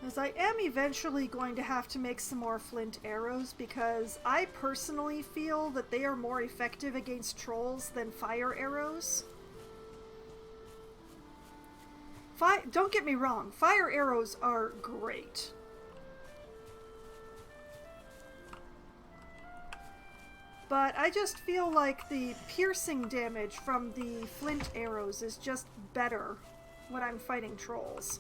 As I am eventually going to have to make some more flint arrows because I personally feel that they are more effective against trolls than fire arrows. Don't get me wrong, fire arrows are great. But I just feel like the piercing damage from the flint arrows is just better when I'm fighting trolls.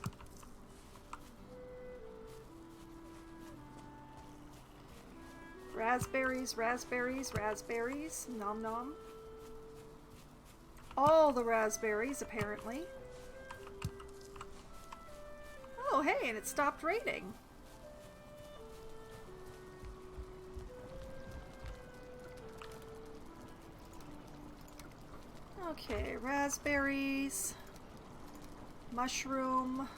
Raspberries, raspberries, raspberries. Nom nom. All the raspberries, apparently. Oh, hey, and it stopped raining. Okay, raspberries. Mushroom.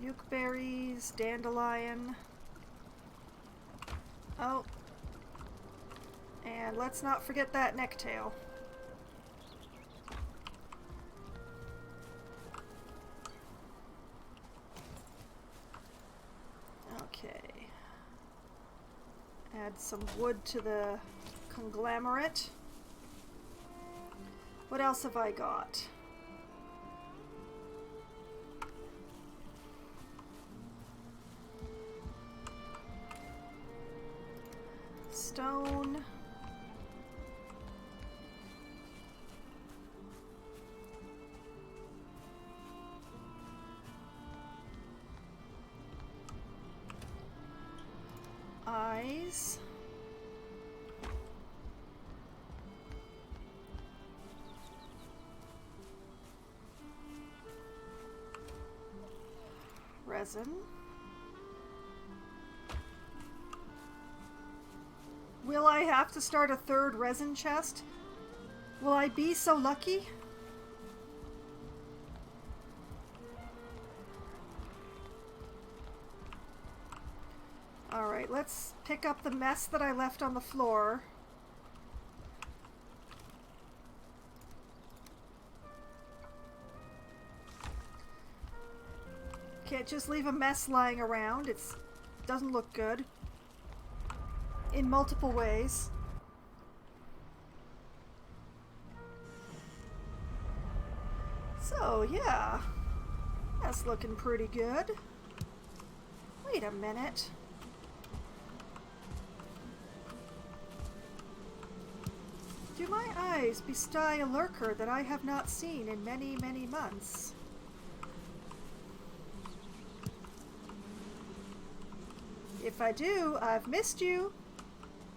Bukeberries, dandelion. Oh. And let's not forget that necktail. Okay. Add some wood to the conglomerate. What else have I got? stone. Eyes. Resin. Will I have to start a third resin chest? Will I be so lucky? Alright, let's pick up the mess that I left on the floor. Can't just leave a mess lying around. It doesn't look good. In multiple ways. So, yeah. That's looking pretty good. Wait a minute. Do my eyes besty a lurker that I have not seen in many, many months? If I do, I've missed you.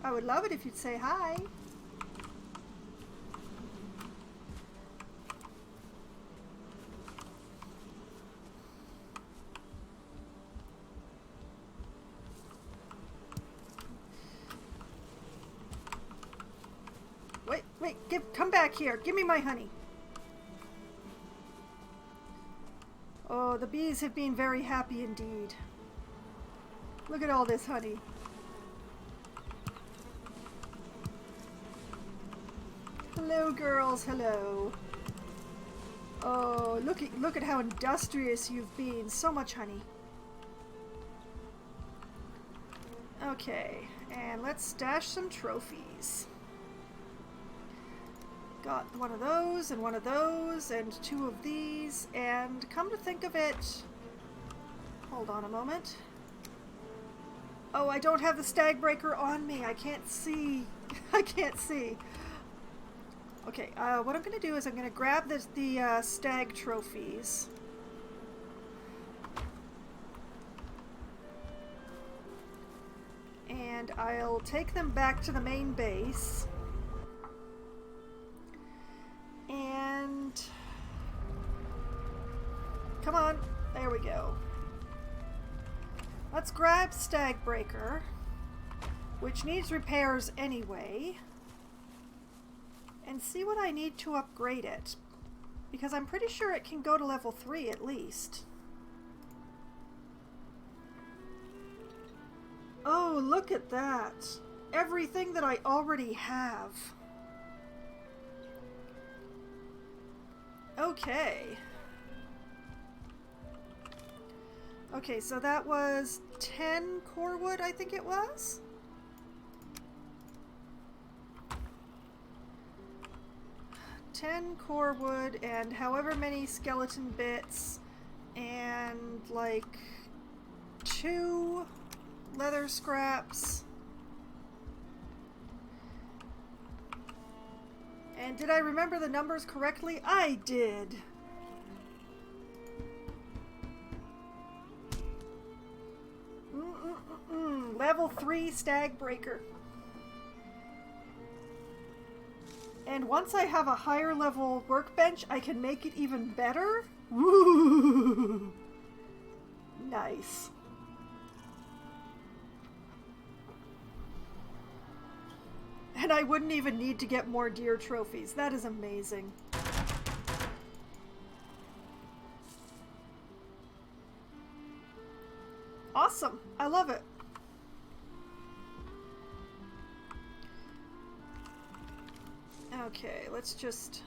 I would love it if you'd say hi. Wait, come back here. Give me my honey. Oh, the bees have been very happy indeed. Look at all this honey. Hello, girls. Hello. Oh, look at how industrious you've been. So much honey. Okay, and let's stash some trophies. Got one of those, and two of these, and come to think of it... Hold on a moment. Oh, I don't have the stag breaker on me. I can't see. I can't see. Okay, what I'm going to do is I'm going to grab the stag trophies. And I'll take them back to the main base. And... Come on. There we go. Let's grab Stag Breaker, which needs repairs anyway, and see what I need to upgrade it, because I'm pretty sure it can go to level 3 at least. Oh, look at that! Everything that I already have. Okay. Okay, so that was 10 core wood, I think it was? Core wood and however many skeleton bits and like 2 leather scraps. And did I remember the numbers correctly? I did. Level 3 Stag Breaker. And once I have a higher level workbench, I can make it even better? Woo! Nice. And I wouldn't even need to get more deer trophies. That is amazing. Awesome. I love it. Okay, let's just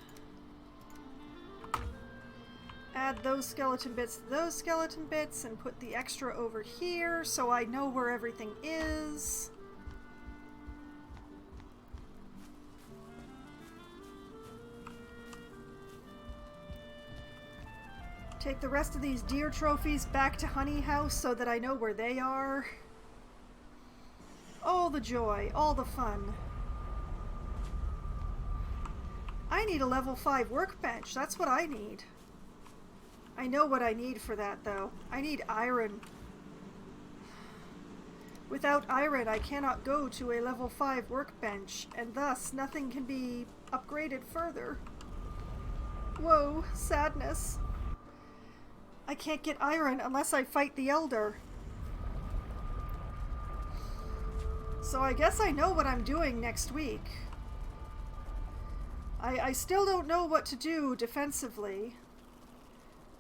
add those skeleton bits to those skeleton bits and put the extra over here so I know where everything is. Take the rest of these deer trophies back to Honey House so that I know where they are. All the joy, all the fun. I need a level 5 workbench. That's what I need. I know what I need for that, though. I need iron. Without iron, I cannot go to a level 5 workbench, and thus nothing can be upgraded further. Whoa, sadness. I can't get iron unless I fight the Elder. So I guess I know what I'm doing next week. I still don't know what to do defensively.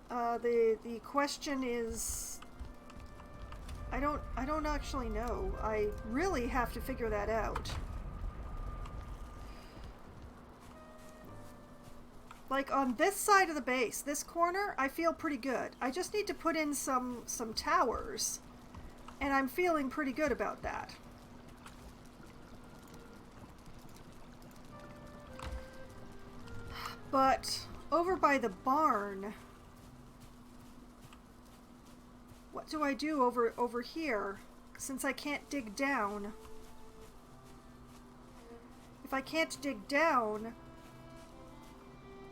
The question is, I don't actually know. I really have to figure that out. Like on this side of the base, this corner, I feel pretty good. I just need to put in some towers, and I'm feeling pretty good about that. But over by the barn, what do I do over here, since I can't dig down? If I can't dig down,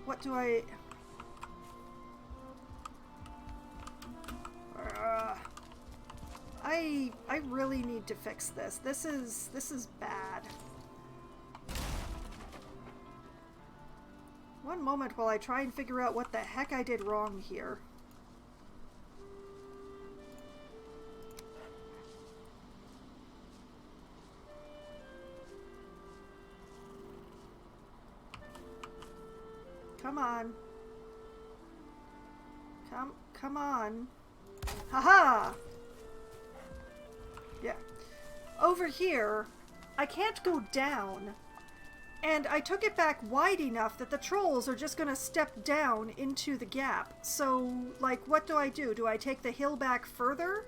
what do I... I really need to fix this. This is bad. One moment while I try and figure out what the heck I did wrong here. Come on. Come on. Haha! Yeah. Over here, I can't go down. And I took it back wide enough that the trolls are just gonna step down into the gap. So, like, what do I do? Do I take the hill back further?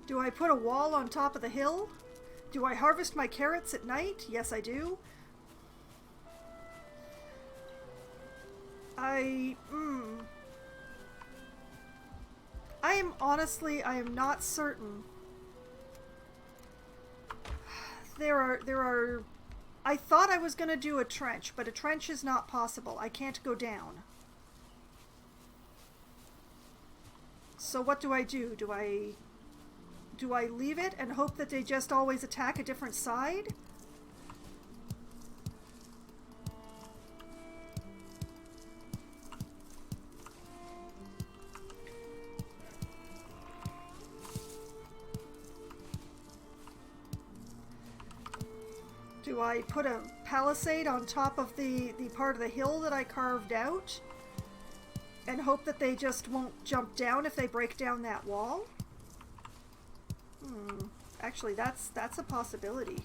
Do I put a wall on top of the hill? Do I harvest my carrots at night? Yes, I do. I am not certain. There are I thought I was going to do a trench, but a trench is not possible. I can't go down. So what do I do? Do I leave it and hope that they just always attack a different side? Do I put a palisade on top of the part of the hill that I carved out and hope that they just won't jump down if they break down that wall? Actually, that's a possibility.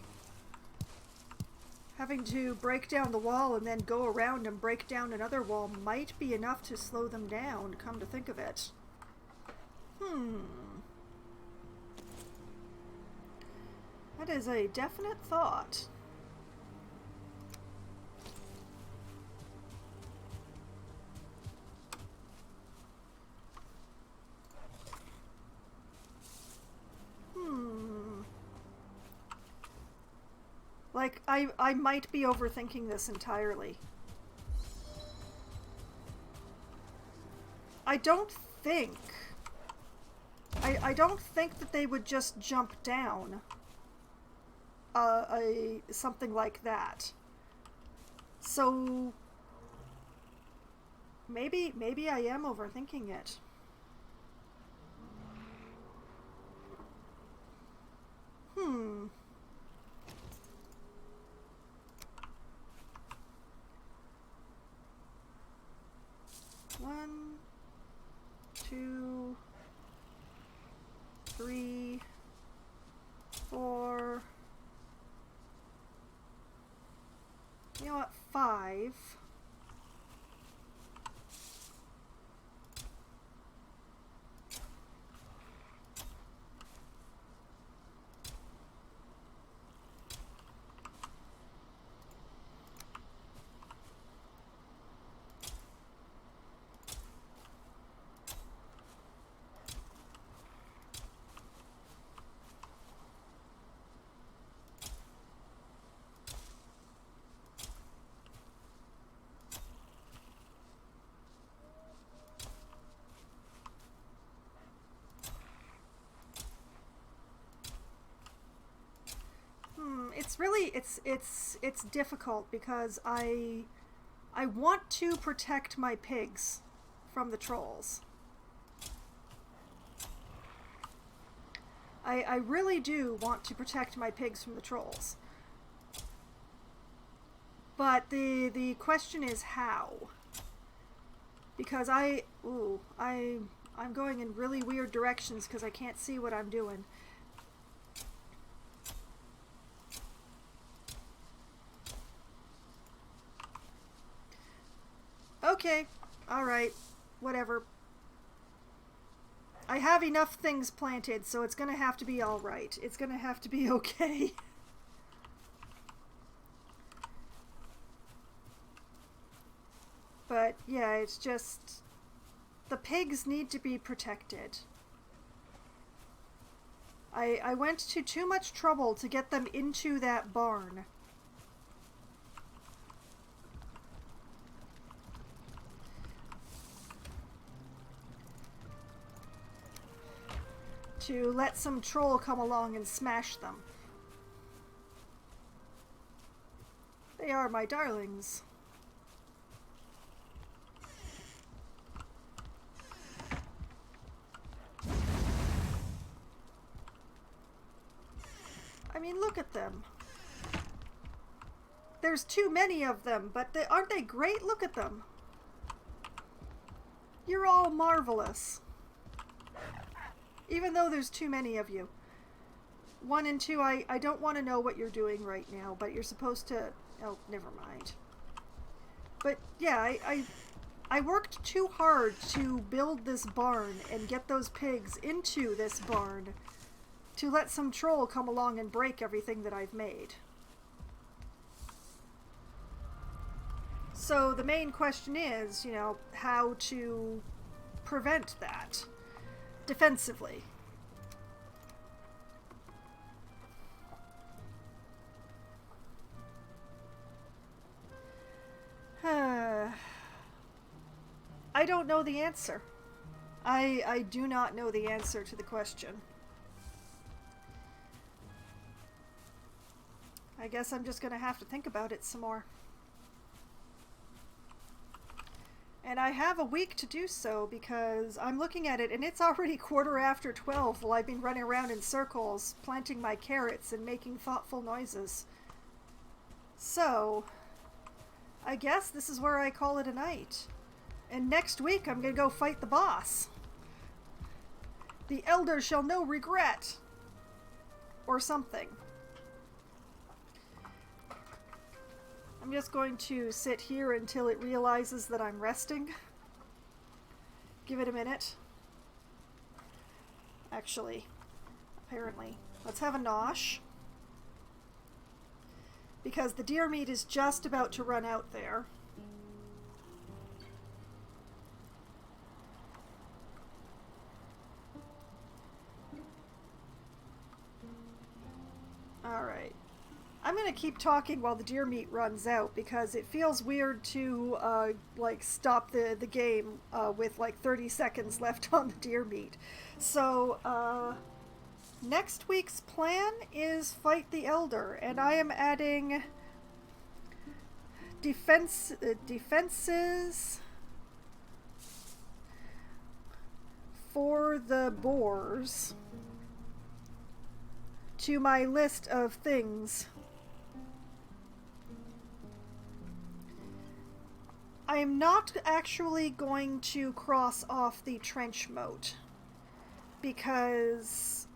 Having to break down the wall and then go around and break down another wall might be enough to slow them down, come to think of it. That is a definite thought. Like, I might be overthinking this entirely. I don't think that they would just jump down something like that. So maybe I am overthinking it. One, two, three, four. You know what? 5. it's really it's difficult because I want to protect my pigs from the trolls. I really do want to protect my pigs from the trolls. But the question is how. Because I'm going in really weird directions because I can't see what I'm doing. Okay, alright, whatever. I have enough things planted, so it's gonna have to be alright. It's gonna have to be okay. But yeah, it's just... the pigs need to be protected. I went to too much trouble to get them into that barn. To let some troll come along and smash them. They are my darlings. I mean, look at them. There's too many of them, but aren't they great? Look at them. You're all marvelous. Even though there's too many of you. 1 and 2, I don't want to know what you're doing right now, but you're supposed to... oh, never mind. But yeah, I worked too hard to build this barn and get those pigs into this barn to let some troll come along and break everything that I've made. So the main question is, you know, how to prevent that defensively. I don't know the answer. I do not know the answer to the question. I guess I'm just gonna have to think about it some more. And I have a week to do so because I'm looking at it and it's already 12:15 while I've been running around in circles, planting my carrots and making thoughtful noises. So, I guess this is where I call it a night. And next week I'm gonna go fight the boss. The elder shall know regret. Or something. I'm just going to sit here until it realizes that I'm resting. Give it a minute. Actually, apparently. Let's have a nosh. Because the deer meat is just about to run out there. Alright. I'm going to keep talking while the deer meat runs out because it feels weird to like stop the game with like 30 seconds left on the deer meat. So next week's plan is fight the elder, and I am adding defenses for the boars to my list of things. I am not actually going to cross off the trench moat because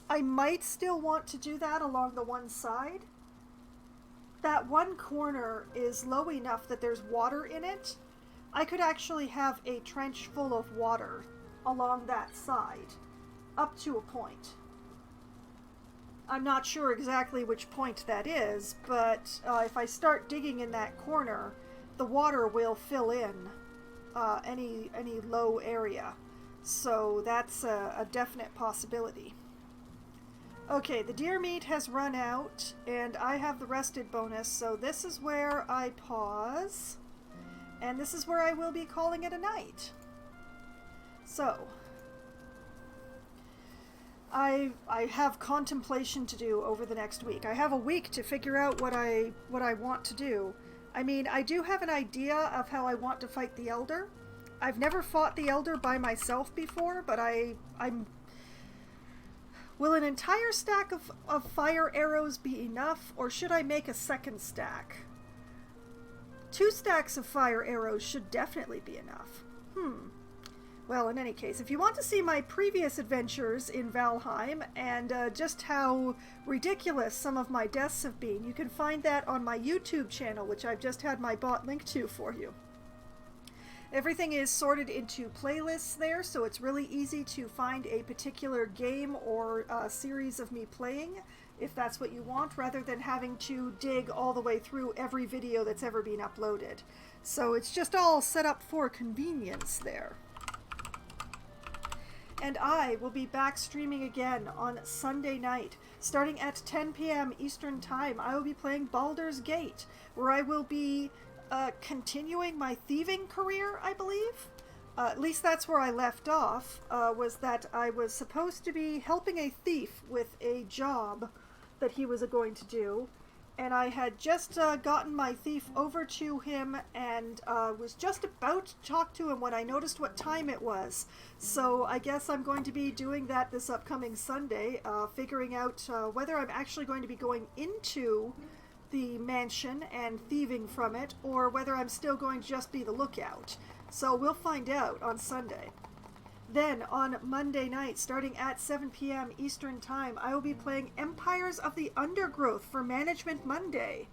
I might still want to do that along the one side. That one corner is low enough that there's water in it. I could actually have a trench full of water along that side up to a point. I'm not sure exactly which point that is, but if I start digging in that corner, the water will fill in any low area. So that's a definite possibility. Okay, the deer meat has run out, and I have the rested bonus, so this is where I pause, and this is where I will be calling it a night. So, I have contemplation to do over the next week. I have a week to figure out what I want to do. I mean, I do have an idea of how I want to fight the Elder. I've never fought the Elder by myself before, but I'm... Will an entire stack of fire arrows be enough, or should I make a second stack? 2 stacks of fire arrows should definitely be enough. Well, in any case, if you want to see my previous adventures in Valheim and just how ridiculous some of my deaths have been, you can find that on my YouTube channel, which I've just had my bot link to for you. Everything is sorted into playlists there, so it's really easy to find a particular game or series of me playing, if that's what you want, rather than having to dig all the way through every video that's ever been uploaded. So it's just all set up for convenience there. And I will be back streaming again on Sunday night. Starting at 10 p.m. Eastern Time, I will be playing Baldur's Gate, where I will be continuing my thieving career, I believe. At least that's where I left off, was that I was supposed to be helping a thief with a job that he was going to do. And I had just gotten my thief over to him and was just about to talk to him when I noticed what time it was. So I guess I'm going to be doing that this upcoming Sunday, figuring out whether I'm actually going to be going into the mansion and thieving from it, or whether I'm still going to just be the lookout. So we'll find out on Sunday. Then, on Monday night, starting at 7 p.m. Eastern Time, I will be playing Empires of the Undergrowth for Management Monday.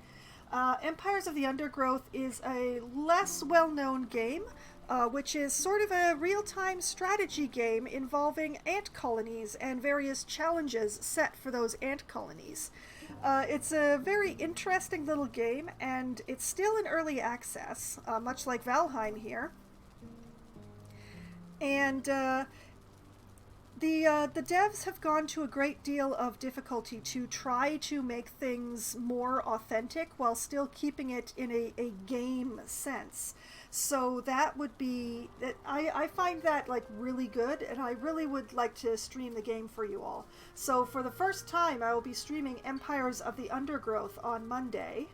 Empires of the Undergrowth is a less well-known game, which is sort of a real-time strategy game involving ant colonies and various challenges set for those ant colonies. It's a very interesting little game, and it's still in early access, much like Valheim here. And the devs have gone to a great deal of difficulty to try to make things more authentic while still keeping it in a game sense. So that would be... I find that like really good, and I really would like to stream the game for you all. So for the first time, I will be streaming Empires of the Undergrowth on Monday,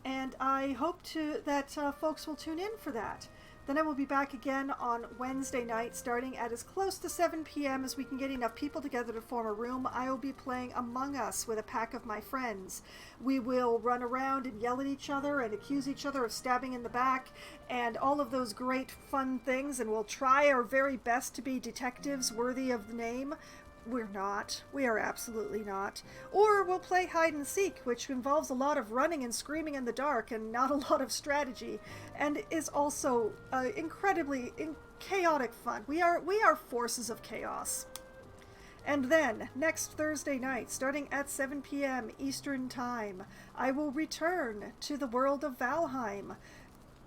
and I hope that folks will tune in for that. Then I will be back again on Wednesday night, starting at as close to 7 p.m. as we can get enough people together to form a room. I will be playing Among Us with a pack of my friends. We will run around and yell at each other and accuse each other of stabbing in the back and all of those great fun things, and we'll try our very best to be detectives worthy of the name. We're not. We are absolutely not. Or we'll play hide and seek, which involves a lot of running and screaming in the dark and not a lot of strategy, and is also incredibly chaotic fun. We are forces of chaos. And then, next Thursday night, starting at 7 p.m. Eastern Time, I will return to the world of Valheim,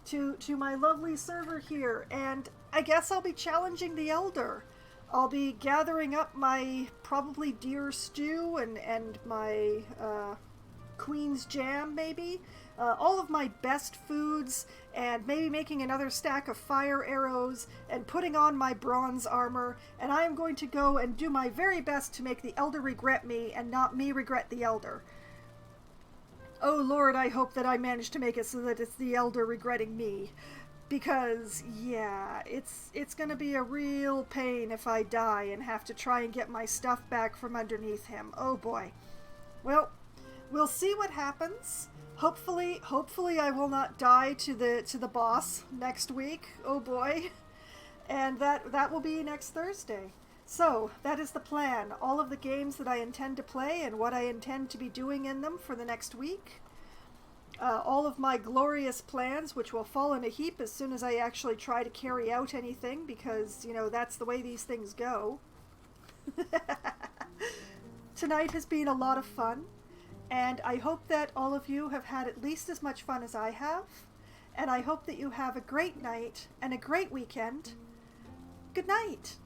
to my lovely server here, and I guess I'll be challenging the Elder. I'll be gathering up my probably deer stew and my queen's jam, maybe. All of my best foods, and maybe making another stack of fire arrows and putting on my bronze armor. And I am going to go and do my very best to make the Elder regret me and not me regret the Elder. Oh Lord, I hope that I manage to make it so that it's the Elder regretting me. Because, yeah, it's gonna be a real pain if I die and have to try and get my stuff back from underneath him. Oh boy. Well, we'll see what happens. Hopefully I will not die to the boss next week. Oh boy. And that will be next Thursday. So, that is the plan. All of the games that I intend to play and what I intend to be doing in them for the next week. All of my glorious plans, which will fall in a heap as soon as I actually try to carry out anything, because, you know, that's the way these things go. Tonight has been a lot of fun, and I hope that all of you have had at least as much fun as I have, and I hope that you have a great night and a great weekend. Good night!